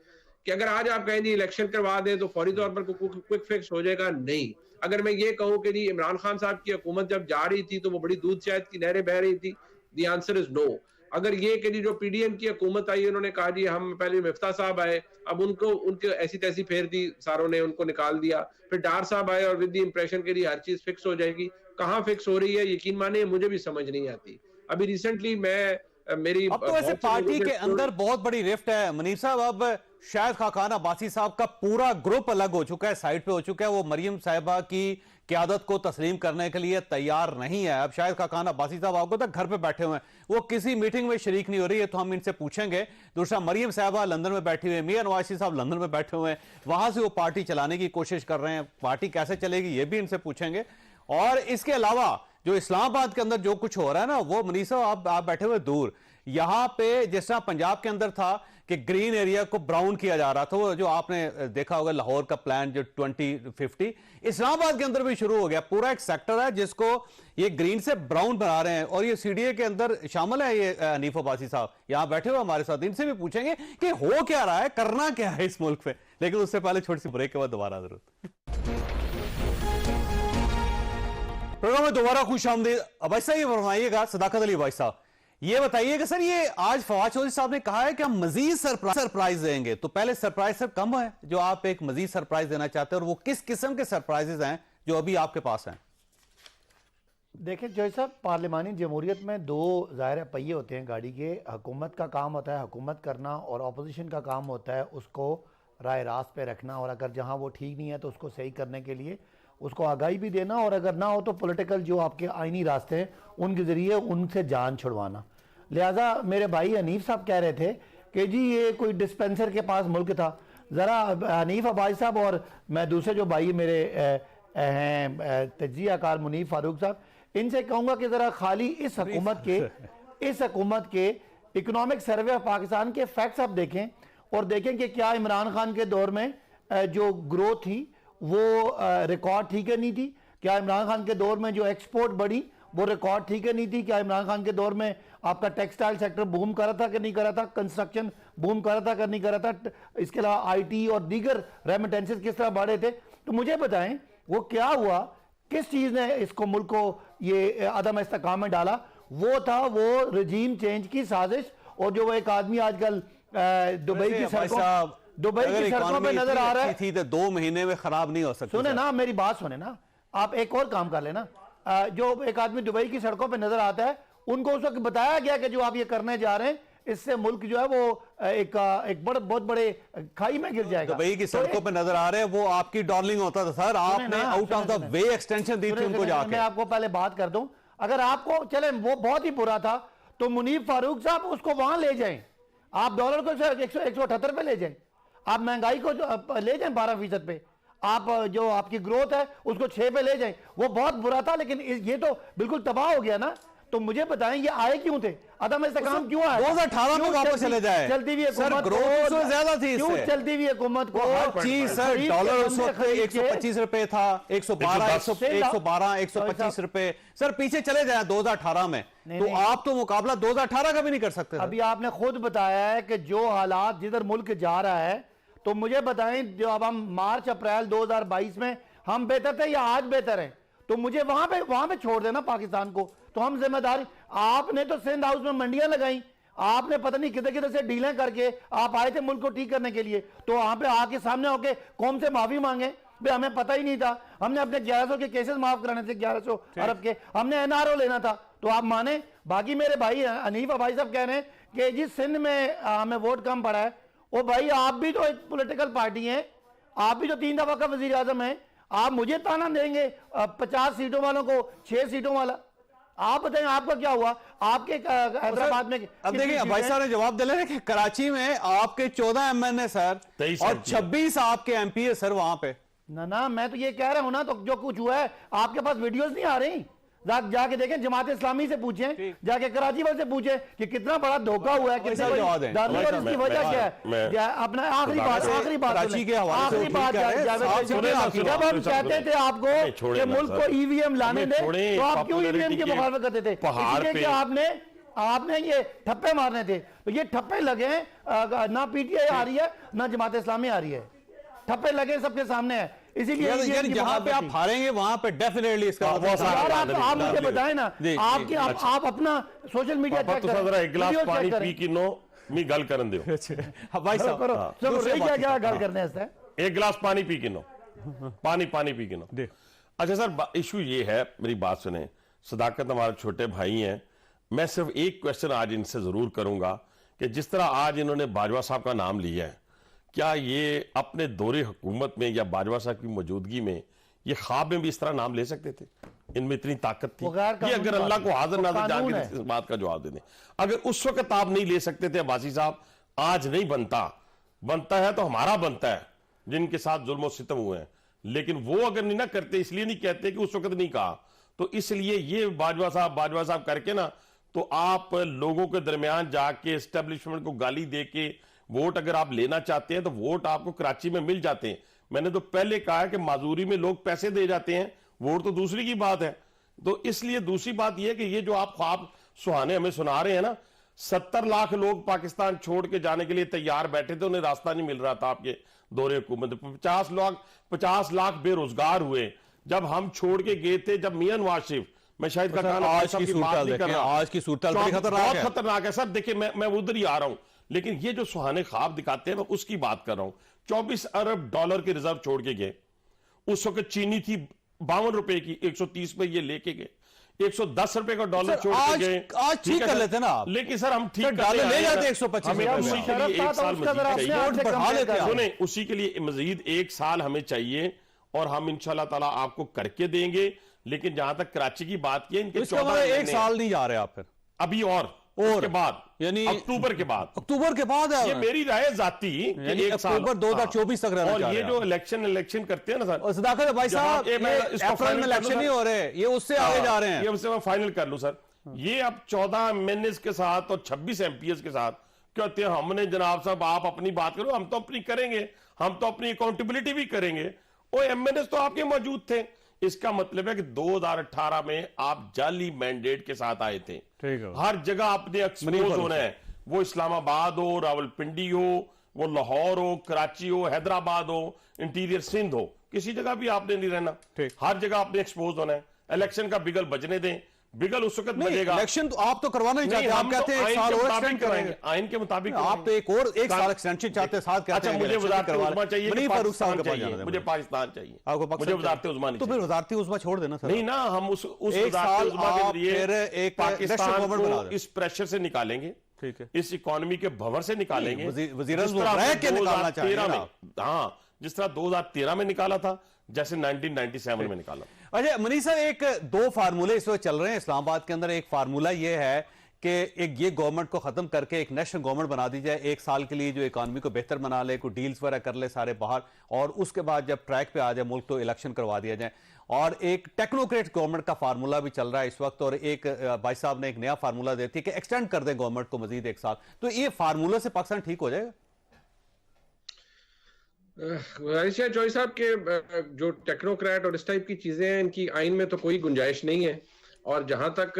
कि अगर आज आप कहें जी इलेक्शन करवा दें तो फौरी तौर पर क्विक फिक्स हो जाएगा, नहीं। अगर मैं ये कहूं कि जी इमरान खान साहब की हुकूमत जब जा रही थी तो वो बड़ी दूध शहद की नहरें बह रही थी, द आंसर इज नो। अगर ये कि जी जो पीडीएम की हुकूमत आई, उन्होंने कहा जी हम पहले मिफ्ता साहब आए, अब उनके ऐसी तैसी फेर दी सारों ने, उनको निकाल दिया, फिर डार साहब आए और विद द इंप्रेशन के लिए हर चीज फिक्स हो जाएगी। कहाँ फिक्स हो रही है, यकीन मानिए मुझे भी समझ नहीं आती। अभी रिसेंटली मेरी अब तो वैसे पार्टी के अंदर बहुत बड़ी रिफ्ट है मुनीर साहब। अब शायद खाकान अब्बासी साहब का पूरा ग्रुप अलग हो चुका है, साइड पे हो चुका है। वो मरियम साहिबा की क़यादत को तस्लीम करने के लिए तैयार नहीं है। अब शायद खाकान अब्बासी साहब आपको तक घर पे बैठे हुए हैं, वो किसी मीटिंग में शरीक नहीं हो रही है, तो हम इनसे पूछेंगे। दूसरा, मरियम साहिबा लंदन में बैठी हुई है, मियां नवाज शरीफ साहब लंदन में बैठे हुए हैं, वहां से वो पार्टी चलाने की कोशिश कर रहे हैं। पार्टी कैसे चलेगी ये भी इनसे पूछेंगे। और इसके अलावा जो इस्लामाबाद के अंदर जो कुछ हो रहा है ना, वो मुनीर साहब आप बैठे हुए दूर, यहां पे जिस तरह पंजाब के अंदर था कि ग्रीन एरिया को ब्राउन किया जा रहा था, वो जो आपने देखा होगा लाहौर का प्लान जो 2050, इस्लामाबाद के अंदर भी शुरू हो गया। पूरा एक सेक्टर है जिसको ये ग्रीन से ब्राउन बना रहे हैं, और ये सीडीए के अंदर शामिल है। ये हनीफ अब्बासी साहब यहां बैठे हुए हमारे साथ, इनसे भी पूछेंगे कि हो क्या रहा है, करना क्या है इस मुल्क में। लेकिन उससे पहले छोटी सी ब्रेक के बाद दोबारा जरूरत। प्रोग्राम में दोबारा खुश आमदीद। अब्बासी साहब ये फरमाइएगा, सदाकत अली अब्बासी साहब ये बताइए कि सर ये आज फवाद चौधरी साहब ने कहा है कि हम मजीद सरप्राइज देंगे, तो पहले सरप्राइज सर कम है जो आप एक मजीद सरप्राइज देना चाहते हैं, और वो किस किस्म के सरप्राइजेज हैं जो अभी आपके पास हैं? देखिए जो साहब, पार्लिमानी जमहूरियत में दो ज़ाहिर पहिए होते हैं गाड़ी के। हुकूमत का काम होता है हुकूमत करना, और अपोजिशन का काम होता है उसको राय रास्त पे रखना, और अगर जहां वो ठीक नहीं है तो उसको सही करने के लिए उसको आगाही भी देना, और अगर ना हो तो पॉलिटिकल जो आपके आइनी रास्ते हैं उनके ज़रिए उनसे जान छुड़वाना। लिहाजा मेरे भाई हनीफ साहब कह रहे थे कि जी ये कोई डिस्पेंसर के पास मुल्क था। ज़रा हनीफ अब्बासी साहब और मैं दूसरे जो भाई मेरे हैं तज्जियाकार मुनीफ फारूक साहब, इनसे कहूँगा कि ज़रा खाली इस हुकूमत के इकोनॉमिक सर्वे ऑफ पाकिस्तान के फैक्ट्स आप देखें, और देखें कि क्या इमरान खान के दौर में जो ग्रोथ थी वो रिकॉर्ड ठीक है नहीं थी। क्या इमरान खान के दौर में जो एक्सपोर्ट बढ़ी वो रिकॉर्ड ठीक है नहीं थी। क्या इमरान खान के दौर में आपका टेक्सटाइल सेक्टर बूम कर रहा था कि नहीं कर रहा था, कंस्ट्रक्शन बूम कर रहा था कि नहीं कर रहा था, इसके अलावा आईटी और दीगर रेमिटेंसेस किस तरह बढ़े थे। तो मुझे बताएं वो क्या हुआ, किस चीज़ ने इसको मुल्क को ये अदम इस्तेकाम में डाला? वो था वो रजीम चेंज की साजिश। और जो वो एक आदमी आजकल दुबई की सड़कों पे नजर आ रहा है थी तो 2 महीने में खराब नहीं हो सकती। सुने ना, मेरी बात सुने ना, आप एक और काम कर लेना। जो एक आदमी दुबई की सड़कों पे नजर आता है, उनको उस वक्त बताया गया कि जो आप ये करने जा रहे हैं इससे मुल्क जो है वो एक बहुत बड़े खाई में गिर जाएगा। दुबई की सड़कों पे नजर आ रहे हैं, वो आपकी डार्लिंग होता था सर, आपने out of the way extension दी थी उनको जाके। मैं आपको पहले बात कर दूं, अगर आपको चले वो बहुत ही बुरा था तो मुनीफ फारूक साहब उसको वहां ले जाएं, आप डॉलर को 178 पे ले जाएं, आप महंगाई को ले जाएं 12% पे, आप जो आपकी ग्रोथ है उसको 6 पे ले जाएं। वो बहुत बुरा था, लेकिन ये तो बिल्कुल तबाह हो गया ना। तो मुझे बताएं ये आए क्यों थे, अदम इस्तेकाम क्यों आया? 2018 में वापस चले जाए। चलती हुई हुकूमत ग्रोथ ज्यादा थी, क्यों चलती हुई हुकूमत को हर चीज सर, डॉलर उस वक्त 125 रुपए था, 112 125 रुपए सर, पीछे चले जाए 2018 में, तो आप तो मुकाबला 2018 का भी नहीं कर सकते। अभी आपने खुद बताया है कि जो हालात जिधर मुल्क जा रहा है, तो मुझे बताएं जो अब हम मार्च अप्रैल 2022 में हम बेहतर थे या आज बेहतर है? तो मुझे वहां पे छोड़ देना पाकिस्तान को। तो हम जिम्मेदारी, आपने तो सिंध हाउस में मंडियां लगाई, आपने पता नहीं किधर किधर से डीलें करके आप आए थे मुल्क को ठीक करने के लिए, तो वहां पे आके सामने होके कौम से माफी मांगे भाई हमें पता ही नहीं था, हमने अपने 1100 के केसेस माफ कराने थे, 1100 अरब के, हमने एनआरओ लेना था, तो आप माने। बाकी मेरे भाई हनीफ अब्बासी साहब कह रहे हैं कि जी सिंध में हमें वोट कम पड़ा है। ओ भाई आप भी तो एक पॉलिटिकल पार्टी हैं, आप भी तो 3 दफा का वजीर आजम है, आप मुझे ताना देंगे 50 सीटों वालों को 6 सीटों वाला? आप बताएं आपका क्या हुआ? आपके हैदराबाद में अब देखिए भाई साहब ने जवाब दिला है कि कराची में आपके 14 MNA सर 23 और 26 आपके MP है सर वहां पे। ना मैं तो ये कह रहा हूं ना, तो जो कुछ हुआ है आपके पास वीडियोस नहीं आ रही? जाके देखें, जमात इस्लामी से पूछें, जाके कराची वाले से पूछें कि कितना बड़ा धोखा हुआ है, कितने और इसकी वजह क्या है। अपना आखिरी बात आखिरी बात जब हम कहते थे आपको कि मुल्क को EVM लाने दे, तो आप क्यों EVM की मुखालफत करते थे? इसलिए कि आपने ये ठप्पे मारने थे, तो ये ठप्पे लगे ना PTI आ रही है ना जमात इस्लामी आ रही है, ठप्पे लगे सबके सामने है। इसीलिए जहां पे आप हारेंगे वहां पे डेफिनेटली इसका आप मुझे बताएं ना, आपकी आप अपना सोशल मीडिया चेक करें, एक गिलास पानी पी के नो मी गल करन दियो भाई साहब क्या गल करने से एक गिलास पानी पी के नो पानी पी के नो। अच्छा सर, इशू ये है, मेरी बात सुने, सदाकत हमारे छोटे भाई हैं, मैं सिर्फ एक क्वेश्चन आज इनसे जरूर करूंगा कि जिस तरह आज इन्होंने बाजवा साहब का नाम लिया है, क्या ये अपने दौरे हुकूमत में या बाजवा साहब की मौजूदगी में ये ख्वाब में भी इस तरह नाम ले सकते थे? इनमें इतनी ताकत थी कि अगर अल्लाह को हाजिर नाजिर जान के इस बात का जवाब दे दें। अगर उस वक्त आप नहीं ले सकते थे अब्बासी साहब, आज नहीं बनता है तो हमारा बनता है जिनके साथ जुल्म और सितम हुए हैं, लेकिन वो अगर नहीं ना करते, इसलिए नहीं कहते कि उस वक्त नहीं कहा, तो इसलिए ये बाजवा साहब करके ना, तो आप लोगों के दरमियान जाके एस्टेब्लिशमेंट को गाली दे के वोट अगर आप लेना चाहते हैं तो वोट आपको कराची में मिल जाते हैं। मैंने तो पहले कहा कि माजूरी में लोग पैसे दे जाते हैं, वोट तो दूसरी की बात है। तो इसलिए दूसरी बात यह कि ये जो आप ख्वाब सुहाने हमें सुना रहे हैं ना, 70 लाख लोग पाकिस्तान छोड़ के जाने के लिए तैयार बैठे थे, उन्हें रास्ता नहीं मिल रहा था आपके दौरे हुकूमत। 50 लाख बेरोजगार हुए जब हम छोड़ के गए थे, जब मियां नवाज शरीफ, मैं शायद आज की सूरत बहुत खतरनाक है सर। देखिए मैं उधर ही आ रहा हूं, लेकिन ये जो सुहाने ख्वाब दिखाते हैं मैं उसकी बात कर रहा हूं। 24 अरब डॉलर के रिजर्व छोड़ के गए, उस वक्त चीनी थी 52 रुपए की, 130 पे ये लेके गए, 110 रुपए का डॉलर छोड़ के गए। आज ठीक कर लेते ना, लेकिन सर हम ठीक डॉलर ले जाते 125 सुने, उसी के लिए मजीद 1 साल हमें चाहिए और हम इंशाल्लाह ताला आपको करके देंगे। लेकिन जहां तक कराची की बात की, इनके 1 साल नहीं जा रहे आप फिर अभी और के बाद, यानी अक्टूबर के बाद है। ये मेरी राय जाती अक्टूबर 2024 तक रहना। और ये जो इलेक्शन करते हैं ना सर, और सदाकत भाई साहब, अप्रैल में इलेक्शन नहीं हो रहे, ये उससे आगे जा रहे हैं। ये उससे मैं फाइनल कर लूं सर, ये अब 14 MNAs के साथ और 26 MPs के साथ कहते हैं हमने जनाब साहब आप अपनी बात करो, हम तो अपनी करेंगे, हम तो अपनी अकाउंटेबिलिटी भी करेंगे। वो MNAs तो आपके मौजूद थे। इसका मतलब है कि 2018 में आप जाली मैंडेट के साथ आए थे। हर जगह आपने एक्सपोज होना है, वो इस्लामाबाद हो, रावलपिंडी हो, वो लाहौर हो, कराची हो, हैदराबाद हो, इंटीरियर सिंध हो, किसी जगह भी आपने नहीं रहना, हर जगह आपने एक्सपोज होना है। इलेक्शन का बिगल बजने दें, बिगल उस वक्त बजेगा। इलेक्शन तो आप तो करवाना ही चाहते हैं, आप कहते हैं 1 साल और एक्सटेंड करेंगे, आइन के मुताबिक आप तो 1 साल एक्सटेंशन चाहते हैं, साथ कहते हैं मुझे वज़ारत उज़्मा चाहिए, मुझे पाकिस्तान चाहिए, मुझे पाकिस्तान चाहिए, आपको मुझे वज़ारत उज़्मा नहीं, तो फिर वज़ारत उज़्मा छोड़ देना सर। नहीं ना, हम उस वज़ारत उज़्मा के जरिए एक पाकिस्तान को इस प्रेशर से निकालेंगे, ठीक है, इस इकोनॉमी के भंवर से निकालेंगे। हाँ, जिस तरह 2013 में निकाला था, जैसे 1997 में निकाला। अच्छा मनीष सर, 2 फार्मूले इस वक्त चल रहे हैं इस्लामाबाद के अंदर। एक फार्मूला ये है कि एक ये गवर्नमेंट को खत्म करके एक नेशनल गवर्नमेंट बना दी जाए, 1 साल के लिए जो इकोनॉमी को बेहतर बना ले, कोई डील्स वगैरह कर ले सारे बाहर, और उसके बाद जब ट्रैक पे आ जाए मुल्क तो इलेक्शन करवा दिया जाए। और एक टेक्नोक्रेट गवर्नमेंट का फार्मूला भी चल रहा है इस वक्त, और एक भाई साहब ने एक नया फार्मूला देती है कि एक्सटेंड कर दें गवर्नमेंट को मजीद 1 साल। तो ये फार्मूला से पाकिस्तान ठीक हो जाएगा? जॉय साहब के जो टेक्नोक्रेट और इस टाइप की चीजें हैं, इनकी आइन में तो कोई गुंजाइश नहीं है। और जहां तक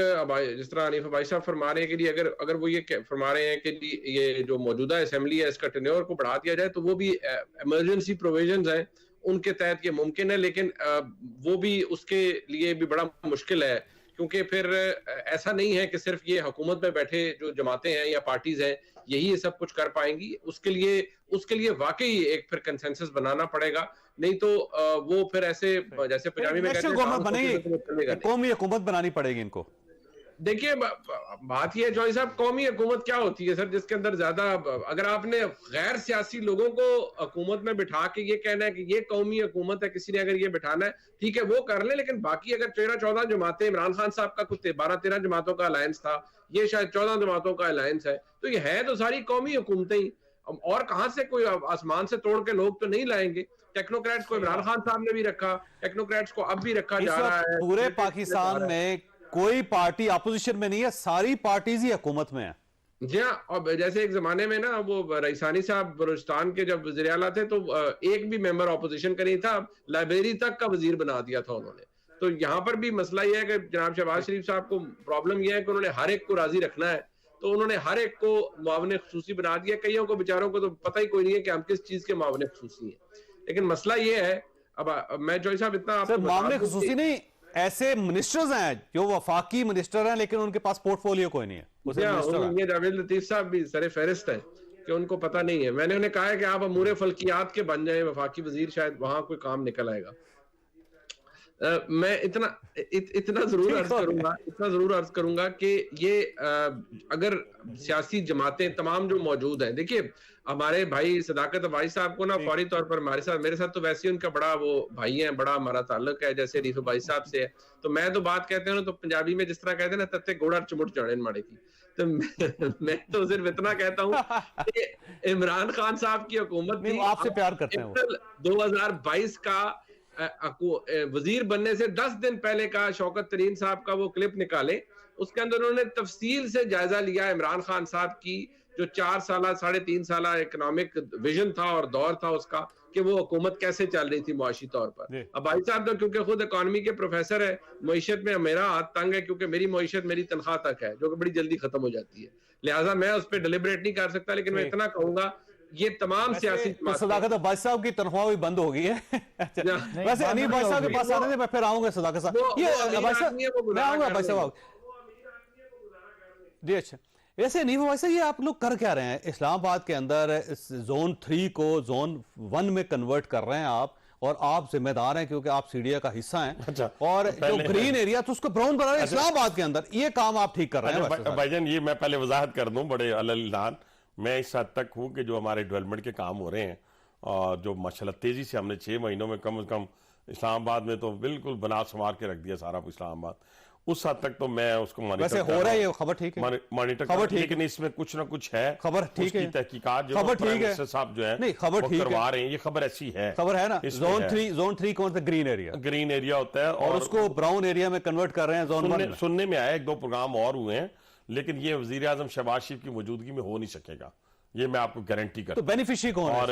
जिस तरह हनीफ भाई साहब फरमा रहे हैं कि अगर वो ये फरमा रहे हैं कि ये जो मौजूदा असेंबली है इसका टेन्योर को बढ़ा दिया जाए, तो वो भी इमरजेंसी प्रोविजंस हैं, उनके तहत ये मुमकिन है। लेकिन वो भी उसके लिए भी बड़ा मुश्किल है, क्योंकि फिर ऐसा नहीं है कि सिर्फ ये हुकूमत में बैठे जो जमातें हैं या पार्टीज हैं यही ये सब कुछ कर पाएंगी। उसके लिए वाकई एक फिर कंसेंसस बनाना पड़ेगा, नहीं तो वो फिर ऐसे जैसे पंजाबी में कहते हैं कौमी हुकूमत बनानी पड़ेगी इनको। देखिए बात यह है जॉय साहब, कौमी हुकूमत क्या होती है सर, जिसके अंदर ज्यादा, अगर आपने गैर सियासी लोगों को हुकूमत में बिठा के ये कहना है कि ये कौमी हुकूमत है, किसी ने अगर ये बिठाना है ठीक है वो कर ले, लेकिन बाकी अगर 13-14 जमातें, इमरान खान साहब का कुछ 12-13 जमातों का अलायंस था, ये शायद 14 जमातों का अलायंस है, तो ये है तो सारी कौमी हुकूमतें ही, और कहां से कोई आसमान से तोड़ के लोग तो नहीं लाएंगे। टेक्नोक्रेट्स को इमरान खान साहब ने भी रखा, टेक्नोक्रेट्स को अब भी रखा जा रहा है। पूरे पाकिस्तान में कोई पार्टी अपोजिशन में नहीं है, सारी पार्टीज ही हुकूमत में है। जी हाँ, और जैसे एक जमाने में ना वो रईसानी साहब बलूचिस्तान के जब वज़ीर आला थे तो एक भी मेंबर ऑपोजिशन का नहीं था, लाइब्रेरी तक का वजीर बना दिया था उन्होंने। तो यहाँ पर भी मसला यह है कि जनाब शहबाज शरीफ साहब को प्रॉब्लम यह है कि उन्होंने हर एक को राजी रखना है, तो उन्होंने हर एक को मुआवने खुसूसी बना दिया। कईयों को बेचारों को तो पता ही कोई नहीं है कि हम किस चीज के मुआवने खुसूसी हैं। लेकिन मसला ये है, अब मैं जॉय साहब इतना आपको मामले खुसूसी नहीं, ऐसे मिनिस्टर्स हैं जो वफाकी मिनिस्टर हैं लेकिन उनके पास पोर्टफोलियो कोई नहीं है। ये जावेद लतीफ साहब भी सरे फहरिस्त है कि उनको पता नहीं है। मैंने उन्हें कहा है कि आप अमूर फल्कियात के बन जाए वफाकी वजीर, शायद वहां कोई काम निकल आएगा। मैं इतना जरूर अर्ज करूंगा कि ये अगर सियासी जमातें तमाम जो मौजूद हैं, देखिए हमारे भाई सदाकत अबाई साहब को ना फौरी तौर पर मेरे साथ तो वैसे ही उनका बड़ा वो भाई है, बड़ा हमारा ताल्लुक है, जैसे रीफ अबाई साहब से है। तो मैं तो बात कहते हैं ना, तो पंजाबी में जिस तरह कहते हैं ना, तत्ते घोड़ा चमुट चढ़े माड़े की, तो मैं तो सिर्फ इतना कहता हूँ कि इमरान खान साहब की हुकूमत आपसे प्यार करते हैं। अप्रैल 2022 का वजीर बनने से 10 दिन पहले का शौकत तरीन साहब का वो क्लिप निकाले, उसके अंदर उन्होंने तफसील से जायजा लिया इमरान खान साहब की जो 4 साल 3.5 साल इकोनॉमिक विजन था और दौर था उसका, कि वो हुकूमत कैसे चल रही थी मुआशी तौर पर। अब भाई साहब तो क्योंकि खुद इकोनॉमी के प्रोफेसर है, मईशत में मेरा हाथ तंग है क्योंकि मेरी मईशत मेरी तनख्वाह तक है जो कि बड़ी जल्दी खत्म हो जाती है, लिहाजा मैं उस पर डिलिब्रेट नहीं कर सकता। लेकिन मैं इतना कहूंगा ये तमाम सियासी सदाकत अब्बास साहब की तनख्वाह भी बंद हो गई है। वैसे अनीफ भाई साहब के पास आने से मैं फिर आऊंगा सदाकत साहब, ये अब्बास साहब मैं आऊंगा अब्बास साहब जी। अच्छा, वैसे अनीफ भाई साहब ये आप लोग कर क्या रहे हैं इस्लामाबाद के अंदर? जोन 3 को जोन 1 में कन्वर्ट कर रहे हैं आप, और आप जिम्मेदार हैं क्योंकि आप सीडीए का हिस्सा हैं। अच्छा, और जो ग्रीन एरिया तो उसको ब्राउन बना रहे हैं इस्लामाबाद के अंदर, ये काम आप ठीक कर रहे हैं। भाईजान ये मैं पहले वजाहत कर दूं बड़े अल्लाह, मैं इस हद तक हूं कि जो हमारे डेवलपमेंट के काम हो रहे हैं और जो माशाल्लाह तेजी से हमने 6 महीनों में कम से कम इस्लामाबाद में तो बिल्कुल बना संवार के रख दिया सारा इस्लामाबाद, उस हद तक तो मैं उसको वैसे हो रहा है, ये खबर ठीक है, मॉनिटर खबर ठीक, लेकिन इसमें कुछ ना कुछ है, खबर ठीक है, तहकीकात जो खबर ठीक है साहब जो है नहीं खबर ठीक करवा रहे हैं, ये खबर ऐसी है, खबर है ना। जोन 3 कौन सा? ग्रीन एरिया होता है और उसको ब्राउन एरिया में कन्वर्ट कर रहे हैं। जोन 1 सुनने में आया 1-2 प्रोग्राम और हुए हैं, लेकिन ये वजीर आजम शहबाज शरीफ की मौजूदगी में हो नहीं सकेगा, ये मैं आपको गारंटी करता हूं। तो बेनिफिशियरी कौन है? और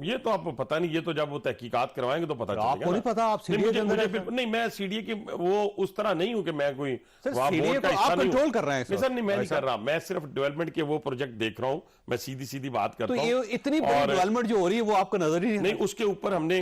ये तो आपको पता नहीं, ये तो जब वो तहकीकात करवाएंगे तो पता चलेगा। आपको नहीं पता, आप सीडीए के अंदर नहीं, मैं सीडीए की वो उस तरह नहीं हूं कि मैं कोई सीडीए को आप कंट्रोल कर रहे हैं सर। नहीं, मैं नहीं कर रहा, मैं सिर्फ डेवलपमेंट के वो प्रोजेक्ट देख रहा हूं, मैं सीधी बात करता हूं। इतनी बड़ी डेवलपमेंट जो हो रही है वो आपको नजर ही नहीं, उसके ऊपर हमने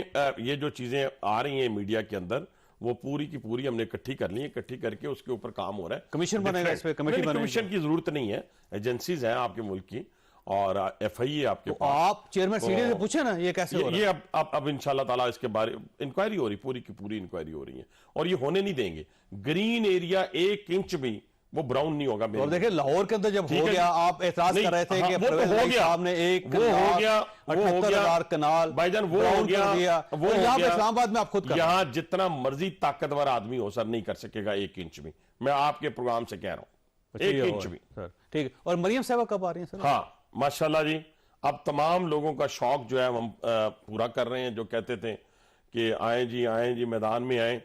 ये जो चीजें आ रही हैं मीडिया के अंदर वो पूरी की पूरी हमने इकट्ठी कर ली है, इकट्ठी करके उसके ऊपर काम हो रहा है। कमीशन बनेगा इस पे? कमीशन की जरूरत नहीं है, एजेंसीज हैं आपके मुल्क की और एफआईए आपके पास। आप चेयरमैन सीडीए से पूछे ना ये कैसे हो रहा है? ये अब इंशाल्लाह ताला इसके बारे इंक्वायरी हो रही, पूरी की पूरी इंक्वायरी हो रही है और ये होने नहीं देंगे। ग्रीन एरिया 1 इंच भी वो ब्राउन नहीं होगा। और देखिए लाहौर के अंदर जब हो गया, आप एतराज कर रहे थे कि परवेज साहब ने एक वो हो गया 78,000 कनाल भाईजान वो हो गया, वो यहाँ पे इस्लामाबाद में आप खुद कर, यहाँ जितना मर्जी ताकतवर आदमी हो सर नहीं कर सकेगा 1 इंच भी, मैं आपके प्रोग्राम से कह रहा हूँ 1 इंच भी। ठीक है। और मरियम साहबा कब आ रही है सर? हाँ माशाल्लाह जी, अब तमाम लोगों का शौक जो है हम पूरा कर रहे हैं, जो कहते थे कि आए जी मैदान में आए,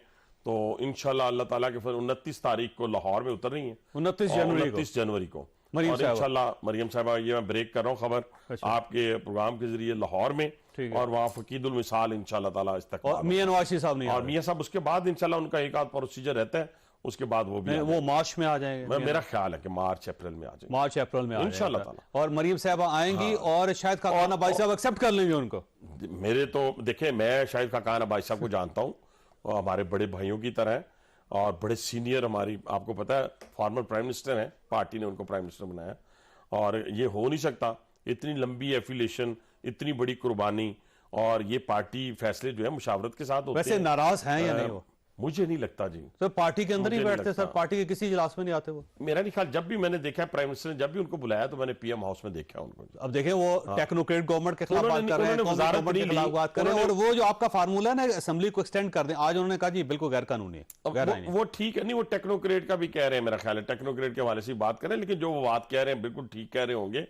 तो इंशाल्लाह अल्लाह ताला के फिर 29 तारीख को लाहौर में उतर रही है, 29 जनवरी को और इंशाल्लाह मरियम साहबा, ये मैं ब्रेक कर रहा हूँ खबर आपके प्रोग्राम के जरिए लाहौर में, और वहाँ फकीदुल मिसाल इंशाल्लाह ताला इस तक, और मियां नवाज साहब नहीं, और मियां साहब उसके बाद इंशाल्लाह उनका एक आध प्रोसीजर रहता है, उसके बाद वो भी वो मार्च में आ जाएंगे। मेरा ख्याल है कि मार्च अप्रैल में आ जाएंगे, मार्च अप्रैल में इंशाल्लाह ताला। और मरियम साहबा आएंगी और शायद खाकाना भाई साहब एक्सेप्ट कर लेंगे उनको। मेरे तो देखे, मैं शायद खाकाना भाई साहब को जानता हूँ, हमारे बड़े भाइयों की तरह है और बड़े सीनियर, हमारी आपको पता है फॉर्मर प्राइम मिनिस्टर हैं, पार्टी ने उनको प्राइम मिनिस्टर बनाया, और ये हो नहीं सकता, इतनी लंबी एफिलिएशन, इतनी बड़ी कुर्बानी, और ये पार्टी फैसले जो है मुशावरत के साथ होते हैं। वैसे नाराज हैं या नहीं? वो मुझे नहीं लगता जी। सर पार्टी के अंदर मुझे ही नहीं बैठते सर, लगता। पार्टी के किसी इजलास में नहीं आते वो। मेरा नहीं ख्याल, जब भी मैंने देखा प्राइम मिनिस्टर ने जब भी उनको बुलाया तो मैंने पीएम हाउस में देखा उनको। अब देखें वो टेक्नोक्रेट गवर्नमेंट के खिलाफ बात कर रहे हैं, गवर्नमेंट के खिलाफ बात कर रहे हैं, और वो जो आपका फार्मूला है ना असेंबली को एक्सटेंड कर दें, आज उन्होंने कहा जी बिल्कुल गैर कानूनी है। वो ठीक है, नहीं वो टेक्नोक्रेट का भी कह रहे हैं, मेरा ख्याल है टेक्नोक्रेट के हवाले से बात करें, लेकिन जो वो बात कह रहे हैं बिल्कुल ठीक कह रहे होंगे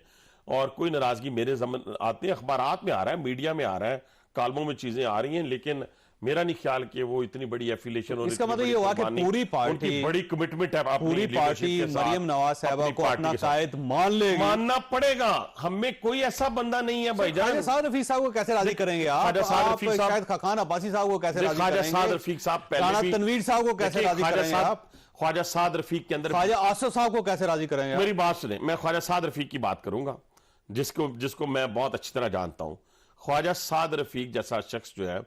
और कोई नाराजगी मेरे जमन आते हैं, अखबारात में आ रहा है, मीडिया में आ रहा है, कालमों में चीजें आ रही हैं, लेकिन मेरा नहीं ख्याल कि वो इतनी बड़ी एफिलिएशन और इसका मतलब ये हुआ कि पूरी पार्टी, बड़ी कमिटमेंट है, पूरी पार्टी मरियम नवाज साहबा को अपना कायद मान लेगी। मानना पड़ेगा, हमें कोई ऐसा बंदा नहीं है भाईजान। साद रफीक साहब को कैसे राजी करेंगे आप? शायद खान अब्बासी साहब को कैसे राजी करेंगे? साद रफीक साहब पहले भी, तनवीर साहब को कैसे राजी करेंगे आप? ख्वाजा साद रफीक के अंदर, ख्वाजा आसिफ साहब को कैसे राजी करेंगे? मेरी बात सुने, मैं ख्वाजा साद रफीक की बात करूंगा, जिसको मैं बहुत अच्छी तरह जानता हूं। ख्वाजा साद रफीक जैसा शख्स जो है,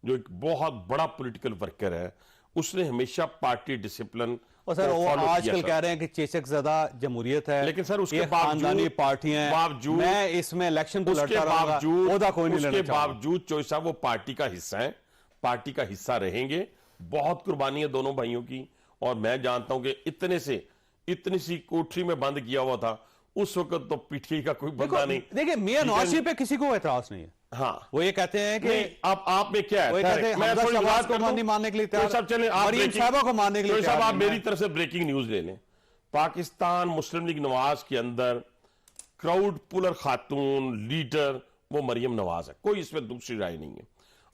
जो एक बहुत बड़ा पॉलिटिकल वर्कर है, उसने हमेशा पार्टी डिसिप्लिन और सर वो आजकल कह रहे हैं कि चेचक ज़्यादा जमहूरियत है, लेकिन सर उसके खानदानी पार्टियां, मैं इसमें इलेक्शन को लड़ता रहूंगा, ओहदा कोई नहीं लेना चाहता। बावजूद चोइस साहब वो पार्टी का हिस्सा है, पार्टी का हिस्सा रहेंगे। बहुत कुर्बानी है दोनों भाइयों की, और मैं जानता हूं कि इतनी सी कोठरी में बंद किया हुआ था उस वक्त, तो पीटीआई का कोई बंदा नहीं। देखिए मियां नवाज शरीफ पे किसी को एतराज नहीं है, हाँ वो ये कहते हैं कि अब आप में क्या है, मैं थोड़ी बात को मानने के लिए तैयार, चले मरियम साहबा को मानने के लिए साहब आप मेरी तरफ से ब्रेकिंग न्यूज ले लें। पाकिस्तान मुस्लिम लीग नवाज के अंदर क्राउड पुलर खातून लीडर वो मरियम नवाज है, कोई इसमें दूसरी राय नहीं है।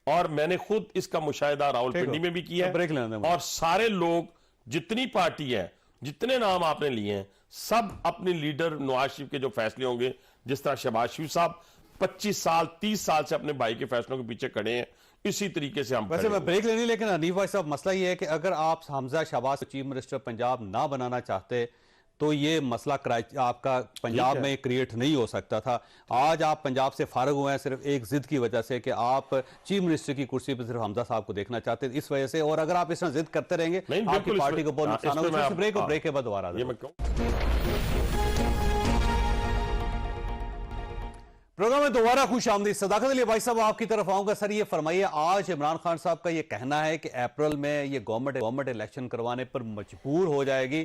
और मैंने खुद इसका मुशाहिदा रावलपिंडी में भी किया है, और सारे लोग जितनी पार्टी है, जितने नाम आपने लिए हैं, सब अपने लीडर नवाज शरीफ के जो फैसले होंगे, जिस तरह शहबाज शरीफ साहब 25 साल 30 साल से अपने भाई के फैसलों के पीछे खड़े हैं, इसी तरीके से हम वैसे मैं ब्रेक लेनी, लेकिन हनीफ भाई साहब मसला ये है कि अगर आप हमजा शहबाज चीफ मिनिस्टर पंजाब ना बनाना चाहते तो ये मसला आपका पंजाब में क्रिएट नहीं हो सकता था। आज आप पंजाब से फारग हुए हैं सिर्फ एक जिद की वजह से कि आप चीफ मिनिस्टर की कुर्सी पर सिर्फ हमजा साहब को देखना चाहते थे, इस वजह से। और अगर आप इस तरह जिद करते रहेंगे आपकी पार्टी को बहुत नुकसान होगा। ब्रेक और ब्रेक के बाद दोबारा प्रोग्राम में दोबारा खुश आमदीद। सदाकत अली भाई साहब आपकी तरफ आऊंगा। सर ये फरमाइए, आज इमरान खान साहब का ये कहना है कि अप्रैल में ये गवर्नमेंट इलेक्शन करवाने पर मजबूर हो जाएगी,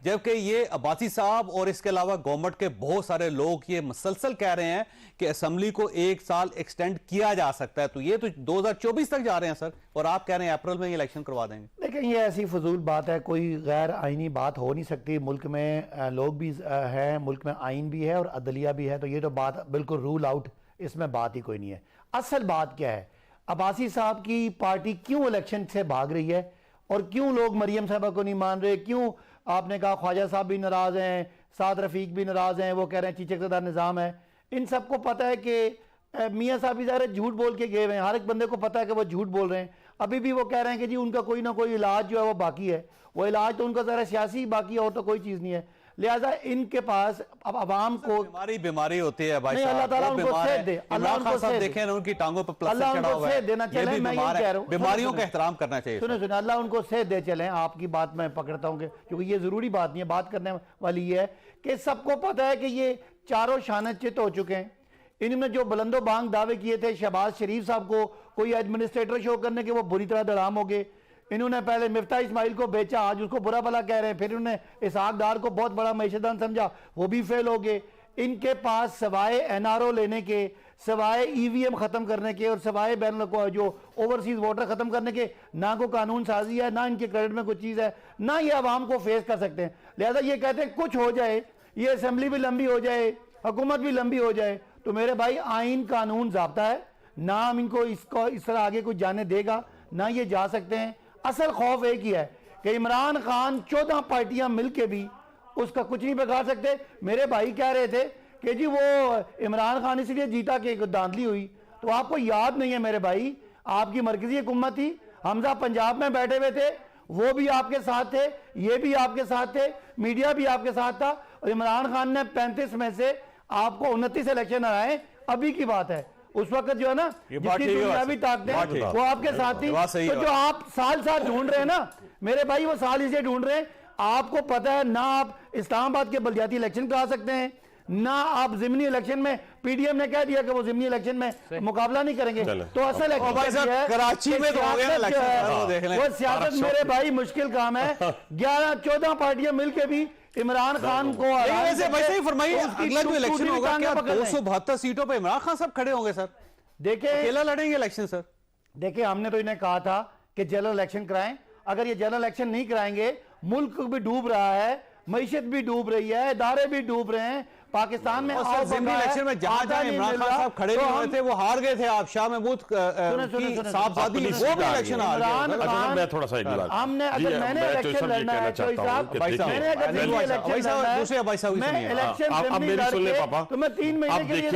जबकि ये अब्बासी साहब और इसके अलावा गवर्नमेंट के बहुत सारे लोग ये मुसलसल कह रहे हैं कि असेंबली को 1 साल एक्सटेंड किया जा सकता है। तो ये तो 2024 तक जा रहे हैं सर, और आप कह रहे हैं अप्रैल में ये इलेक्शन करवा देंगे। देखिए ये ऐसी फजूल बात है, कोई गैर आइनी बात हो नहीं सकती। मुल्क में लोग भी हैं, मुल्क में आइन भी है और अदलिया भी है, तो ये तो बात बिल्कुल रूल आउट, इसमें बात ही कोई नहीं है। असल बात क्या है, अब्बासी साहब की पार्टी क्यों इलेक्शन से भाग रही है और क्यों लोग मरियम साहबा को नहीं मान रहे? क्यों आपने कहा ख्वाजा साहब भी नाराज हैं, साद रफीक भी नाराज हैं, वो कह रहे हैं चीचकज़दा निज़ाम है। इन सबको पता है कि मियाँ साहब भी ज़ाहिर झूठ बोल के गए हुए हैं, हर एक बंदे को पता है कि वो झूठ बोल रहे हैं। अभी भी वो कह रहे हैं कि जी उनका कोई ना कोई इलाज जो है वो बाकी है, वो इलाज तो उनका ज़रा सियासी बाकी है और तो कोई चीज़ नहीं है। लिहाजा इनके पास अब आवाम को बीमारी होती है भाई साहब, अल्लाह ताला उनको सेहत दे, अल्लाह उनको सेहत देखें उनकी टांगों पर प्लास्टर अल्लाह चढ़ा उनको हुआ है, सेहत देना चाहिए। मैं ये कह रहा हूं, बीमारियों का एहतराम करना चाहिए। सुने अल्लाह उनको सेहत दे। चलें आपकी बात मैं पकड़ता हूं क्योंकि ये जरूरी बात नहीं है, बात करने वाली ये है कि सबको पता है कि ये चारों शानचित हो चुके हैं। इन्होंने जो बुलंदो बांग दावे किए थे शहबाज शरीफ साहब को कोई एडमिनिस्ट्रेटर शो करने के, वो बुरी तरह दड़ाम हो गए। इन्होंने पहले मिफ्ता इस्माइल को बेचा, आज उसको बुरा भला कह रहे हैं। फिर इन्होंने इसहाक डार को बहुत बड़ा मैशदान समझा, वो भी फेल हो गए। इनके पास सवाए एनआरओ लेने के, सवाए ईवीएम खत्म करने के और सवाए बैन जो ओवरसीज वोटर खत्म करने के ना को कानून साजी है, ना इनके क्रेडिट में कुछ चीज़ है, ना ये आवाम को फेस कर सकते हैं। लिहाजा ये कहते हैं कुछ हो जाए, ये असेंबली भी लंबी हो जाए, हुकूमत भी लंबी हो जाए, तो मेरे भाई आइन कानून ज़ाब्ता है, ना हम इनको इसको इस तरह आगे कुछ जाने देगा, ना ये जा सकते हैं। असल खौफ एक ही है कि इमरान खान 14 पार्टियां मिलके भी उसका कुछ नहीं बिगाड़ सकते। मेरे भाई कह रहे थे कि जी वो इमरान खान इसलिए जीता कि धांधली हुई, तो आपको याद नहीं है मेरे भाई, आपकी मरकजी हुकूमत थी, हमजा पंजाब में बैठे हुए थे, वो भी आपके साथ थे, ये भी आपके साथ थे, मीडिया भी आपके साथ था, और इमरान खान ने 35 में से आपको 29 इलेक्शन हराए। अभी की बात है, उस वक्त जो है ना जितनी दुनियावी ताकतें वो आपके साथ थी। तो जो आप साल साल ढूंढ रहे हैं ना मेरे भाई, वो साल इसलिए ढूंढ रहे हैं, आपको पता है ना आप इस्लामाबाद के बलदियाती इलेक्शन करा सकते हैं, ना आप ज़िमनी इलेक्शन में, पीडीएम ने कह दिया कि वो ज़िमनी इलेक्शन में मुकाबला नहीं करेंगे। तो असल कराची में तो हो गया इलेक्शन, वो सियासत मेरे भाई मुश्किल काम है। 11-14 पार्टियां मिलकर भी इमरान खान को वैसे ही फरमाइए, अगला जो इलेक्शन होगा क्या 272 सीटों पे इमरान खान सब खड़े होंगे सर? देखिए अकेला लड़ेंगे इलेक्शन सर? देखिए हमने तो इन्हें कहा था कि जनरल इलेक्शन कराएं। अगर ये जनरल इलेक्शन नहीं कराएंगे, मुल्क भी डूब रहा है, मईशत भी डूब रही है, इदारे भी डूब रहे हैं पाकिस्तान में। जिमनी इलेक्शन में जहां इमरान खान साहब खड़े नहीं हुए थे वो हार गए थे। आप शाह महमूद साहबजादी वो भी इलेक्शन हार गए। मैं थोड़ा सा एक बात, हमने अगर मैंने इलेक्शन लड़ना है तो मैं 3 महीने के लिए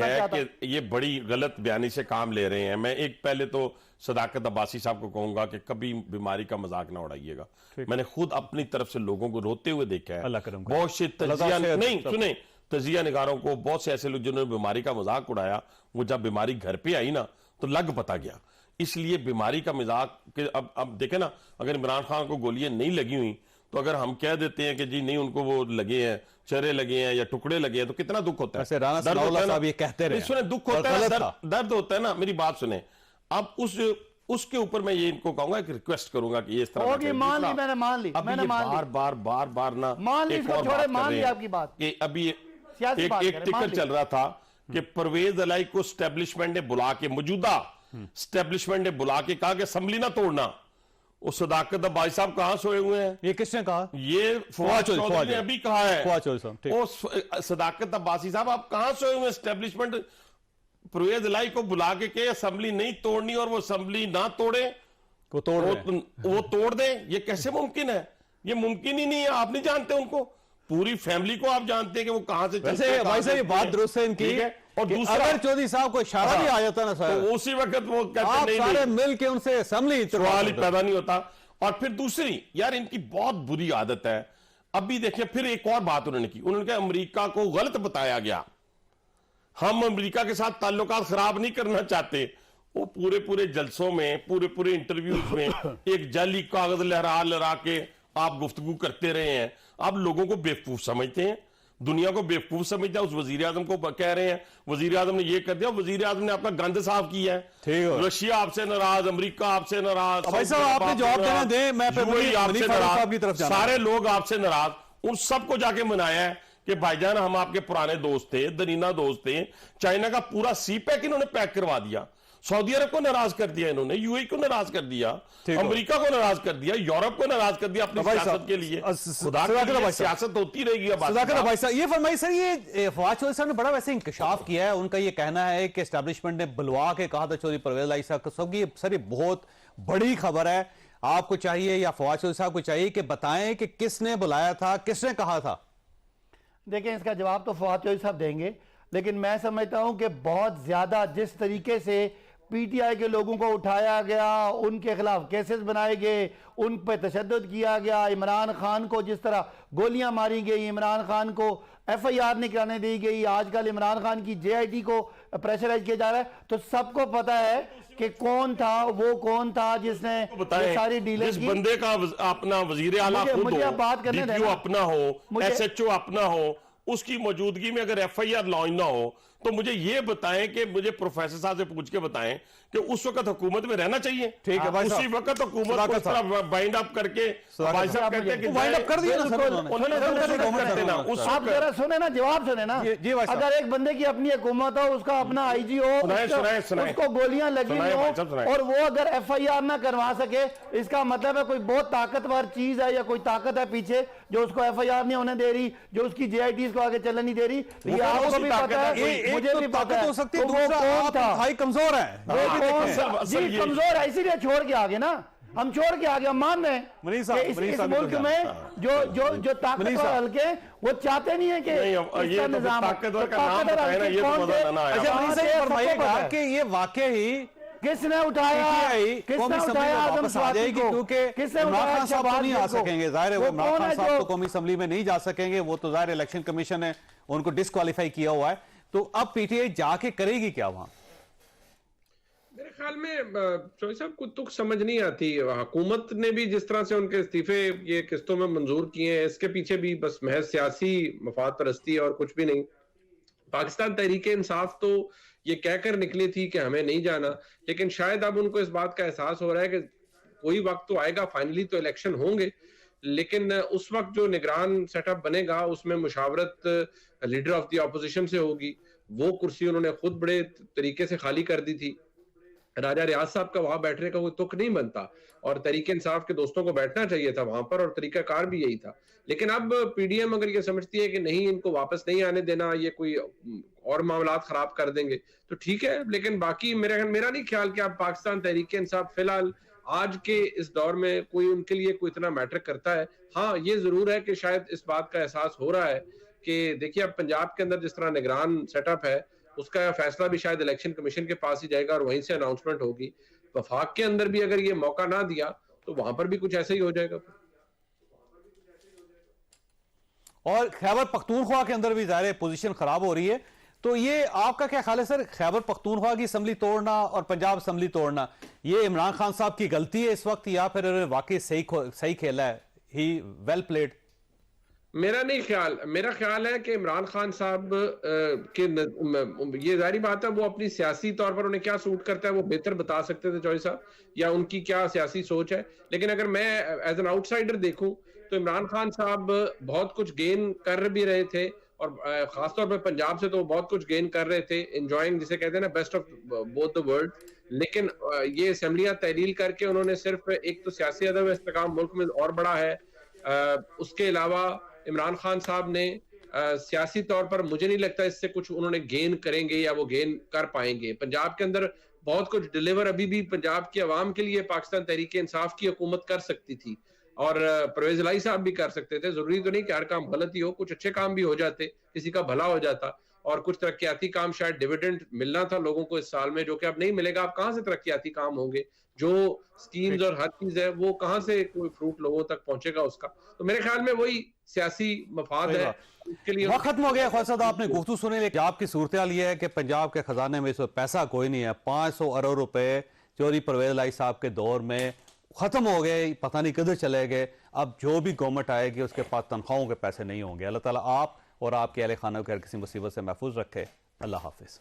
है कि ये बड़ी गलत बयानी से काम ले रहे हैं। मैं एक पहले तो सदाकत अब्बासी साहब को कहूंगा कि कभी बीमारी का मजाक ना उड़ाइएगा। मैंने खुद अपनी तरफ से लोगों को रोते हुए देखा है। बहुत से तजिया नहीं सुने, तजिया निगारों को, बहुत से ऐसे लोग जिन्होंने बीमारी का मजाक उड़ाया, वो जब बीमारी घर पे आई ना तो लग पता गया। इसलिए बीमारी का मजाक के अब देखे ना, अगर इमरान खान को गोलियां नहीं लगी हुई तो अगर हम कह देते हैं कि जी नहीं उनको वो लगे हैं, चेहरे लगे हैं या टुकड़े लगे हैं, तो कितना दुख होता है। दर्द होता है, दर्द होता है ना। मेरी बात सुने, अब उसके ऊपर मैं ये इनको कहूंगा कि रिक्वेस्ट करूंगा कि ये इस तरह मैंने मान ली बार ना एक और बात मान ली आपकी बात। अभी एक टिकट चल रहा था कि परवेज अलाई को स्टैब्लिशमेंट ने बुला के, मौजूदा स्टैब्लिशमेंट ने बुला के कहा कि असेंबली ना तोड़ना। वो सदाकत भाई साहब कहां सोए हुए हैं? ये किसने कहा? ये फवाद चौधरी ने अभी कहा है। सदाकत अब्बासी साहब आप कहां सोए हुए? स्टैब्लिशमेंट परवेज अलाई को बुला के असेंबली नहीं तोड़नी और वो असेंबली ना तोड़े, वो तोड़ दे। ये कैसे मुमकिन है? ये मुमकिन ही नहीं है। आप नहीं जानते उनको, पूरी फैमिली को आप जानते हैं कि वो कहां से भाई साहब ये बात दुरुस्त है इनकी। और दूसरा, अगर चौधरी साहब को इशारा भी आ जाता ना सर, तो उसी वक्त वो कहते नहीं, सारे मिल के उनसे असेंबली सवाल ही पैदा नहीं होता। और फिर दूसरी, यार इनकी बहुत बुरी आदत है। अभी देखिए फिर एक और बात उन्होंने की, उन्होंने कहा अमेरिका को गलत बताया गया, हम अमेरिका के साथ ताल्लुकात खराब नहीं करना चाहते। वो पूरे जलसों में, पूरे इंटरव्यूज में एक जाली कागज लहरा के आप गुफ्तगू करते रहे हैं। आप लोगों को बेवकूफ समझते हैं, दुनिया को बेवकूफ समझते हैं। उस वजीर आजम को कह रहे हैं वजीर आजम ने ये कर दिया, वजीर आजम ने आपका गंद साफ किया है। रशिया आपसे नाराज, अमेरिका आपसे नाराज, भाई साहब आपने जवाब देना दे, मैं आपसे नाराज, सारे लोग आपसे नाराज। उन सबको जाके मनाया है कि भाईजान हम आपके पुराने दोस्त थे, दरीना दोस्त थे। चाइना का पूरा सी पैक इन्होंने पैक करवा दिया, सऊदी अरब को नाराज कर दिया इन्होंने, यूएई को नाराज कर दिया, अमेरिका को नाराज कर दिया, यूरोप को नाराज कर दिया अपनी सियासत के लिए। सियासत होती रहेगी। भाई साहब ये फरमाइए सर, ये फवाद चौधरी साहब ने बड़ा वैसे इंकशाफ किया है। उनका ये कहना है कि एस्टैब्लिशमेंट ने बुलवा के कहा था चौधरी परवेज अलाई साहब को। सर ये बहुत बड़ी खबर है। आपको चाहिए या फवाद चौधरी साहब को चाहिए कि बताएं कि किसने बुलाया था, किसने कहा था? देखें इसका जवाब तो फवाद चौधरी साहब देंगे, लेकिन मैं समझता हूं कि बहुत ज्यादा जिस तरीके से पीटीआई के लोगों को उठाया गया, उनके खिलाफ केसेस बनाए गए, उन पर तशद्दुद किया गया, इमरान खान को जिस तरह गोलियां मारी गई, इमरान खान को एफआईआर नहीं कराने दी गई, आजकल इमरान खान की जेआईटी को प्रेशराइज किया जा रहा है, तो सबको पता है कि कौन था, वो कौन था जिसने सारी डीलिंग की। जिस बंदे का अपना वजीर आला खुद हो, बात करने डीपीओ अपना हो, एसएचओ अपना हो, उसकी मौजूदगी में अगर एफआईआर लॉन्च ना हो तो मुझे ये बताएं कि मुझे प्रोफेसर साहब से पूछ के बताएं कि उस वक्त हुकूमत में रहना चाहिए। ठीक है भाई, उसी वक्त हुकूमत को इस तरह बाइंड अप करके भाई साहब कहते हैं कि बाइंड अप कर दिया ना सर उन्होंने। आप जरा सुने ना, जवाब सुने ना। अगर एक बंदे की अपनी हुकूमत हो, उसका अपना आईजी हो, उसको गोलियां लगी हो और वो अगर एफआईआर ना करवा सके, इसका मतलब है कोई बहुत ताकतवर चीज है या कोई ताकत है पीछे जो उसको एफआईआर नहीं होने दे रही, जो उसकी जेआईटी को आगे चलने नहीं दे रही। ये आपको भी पता है, मुझे भी पता है। हो सकती है, दूसरा आप भाई कमजोर है, जी कमजोर है, इसीलिए छोड़ के आगे ना, हम छोड़ के आगे, हम मान रहे हैं इस मुल्क में जो ताकतवर हल्के वो चाहते नहीं है कि इसका निजाम ताकतवर फरमाइएगा कि ये वाकई ही किसने उठाया, किसने उठाया आजम स्वाति को, क्योंकि इमरान खान साहब नहीं आ सकेंगे, जाहिर है वो इमरान खान साहब तो कौमी असेंबली में नहीं जा सकेंगे, वो तो जाहिर इलेक्शन कमीशन ने उनको डिस्क्वालीफाई किया हुआ है। तो अब पीटीआई जाके करेगी क्या वहां? मेरे ख्याल में चौधरी साहब को तुक समझ नहीं आती। हुकूमत ने भी जिस तरह से उनके इस्तीफे ये किस्तों में मंजूर किए हैं, इसके पीछे भी बस महज सियासी मफाद परस्ती और कुछ भी नहीं। पाकिस्तान तहरीक इंसाफ तो ये कहकर निकली थी कि हमें नहीं जाना, लेकिन शायद अब उनको इस बात का एहसास हो रहा है कि कोई वक्त तो आएगा, फाइनली तो इलेक्शन होंगे, लेकिन उस वक्त जो निगरान सेटअप बनेगा उसमें मुशावरत लीडर ऑफ द ऑपोजिशन से होगी। वो कुर्सी उन्होंने खुद बड़े तरीके से खाली कर दी थी। राजा रियाज साहब का वहां बैठने का कोई तुक नहीं बनता और तरीके इंसाफ के दोस्तों को बैठना चाहिए था वहां पर, और तरीकाकार भी यही था। लेकिन अब पीडीएम अगर ये समझती है कि नहीं, इनको वापस नहीं आने देना, ये कोई और मामला खराब कर देंगे, तो ठीक है। लेकिन बाकी मेरा नहीं ख्याल कि अब पाकिस्तान तहरीक इंसाफ फिलहाल आज के इस दौर में कोई उनके लिए कोई इतना मैटर करता है। हाँ, ये जरूर है कि शायद इस बात का एहसास हो रहा है कि देखिए, अब पंजाब के अंदर जिस तरह निगरान सेटअप है उसका फैसला भी शायद इलेक्शन कमीशन के पास ही जाएगा और वहीं से अनाउंसमेंट होगी। वफाक के अंदर भी अगर ये मौका ना दिया तो वहां पर भी कुछ ऐसा ही हो जाएगा। और खैबर पख्तूनख्वा के अंदर भी ज़ाहिर पोजीशन खराब हो रही है, तो ये आपका क्या ख्याल है सर? खैबर पख्तूनख्वा की असम्बली तोड़ना और पंजाब असम्बली तोड़ना, ये इमरान खान साहब की गलती है इस वक्त, या फिर उन्होंने वाकई सही खेला है? ही वेल प्लेड। मेरा ख्याल है कि इमरान खान साहब के ये जाहिर बात है वो अपनी सियासी तौर पर उन्हें क्या सूट करता है वो बेहतर बता सकते थे चौधरी साहब, या उनकी क्या सियासी सोच है। लेकिन अगर मैं एज एन आउटसाइडर देखूं तो इमरान खान साहब बहुत कुछ गेन कर भी रहे थे, और खासतौर पर पंजाब से तो बहुत कुछ गेन कर रहे थे, एंजॉइंग जिसे कहते हैं ना best of both the world. लेकिन ये असेंबलियां तहलील करके उन्होंने सिर्फ एक तो सियासी अदब इस्तेकाम मुल्क में और बड़ा है, उसके अलावा इमरान खान साहब ने सियासी तौर पर मुझे नहीं लगता इससे कुछ उन्होंने गेन करेंगे या वो गेन कर पाएंगे। पंजाब के अंदर बहुत कुछ डिलीवर अभी भी पंजाब की आवाम के लिए पाकिस्तान तहरीक इंसाफ की हुकूमत कर सकती थी, और परवेज इलाही साहब भी कर सकते थे। जरूरी तो नहीं कि हर काम गलत ही हो, कुछ अच्छे काम भी हो जाते, किसी का भला हो जाता, और कुछ तरक्याती काम शायद डिविडेंड मिलना था लोगों को इस साल में, जो कि अब नहीं मिलेगा। अब कहां से तरक्याती काम होंगे? जो स्कीम्स और हर चीज है वो कहां से कोई फ्रूट लोगों तक पहुंचेगा उसका? तो मेरे ख्याल में वही सियासी मफाद है इसके लिए। वक्त खत्म हो गया। ख्वाजा साहब, आपने गुफ्तगू सुनी, लेकिन आपकी सूरत हाल ये है कि पंजाब के खजाने में इस वक्त पैसा कोई नहीं है। 500 अरब रुपए चौधरी परवेज इलाही साहब के दौर में खत्म हो गए, पता नहीं किधर चले गए। अब जो भी गवर्नमेंट आएगी उसके पास तनख्वाहों के पैसे नहीं होंगे। अल्लाह ताला आप और आपके अहले खाना को हर किसी मुसीबत से महफूज रखे। अल्लाह हाफिज।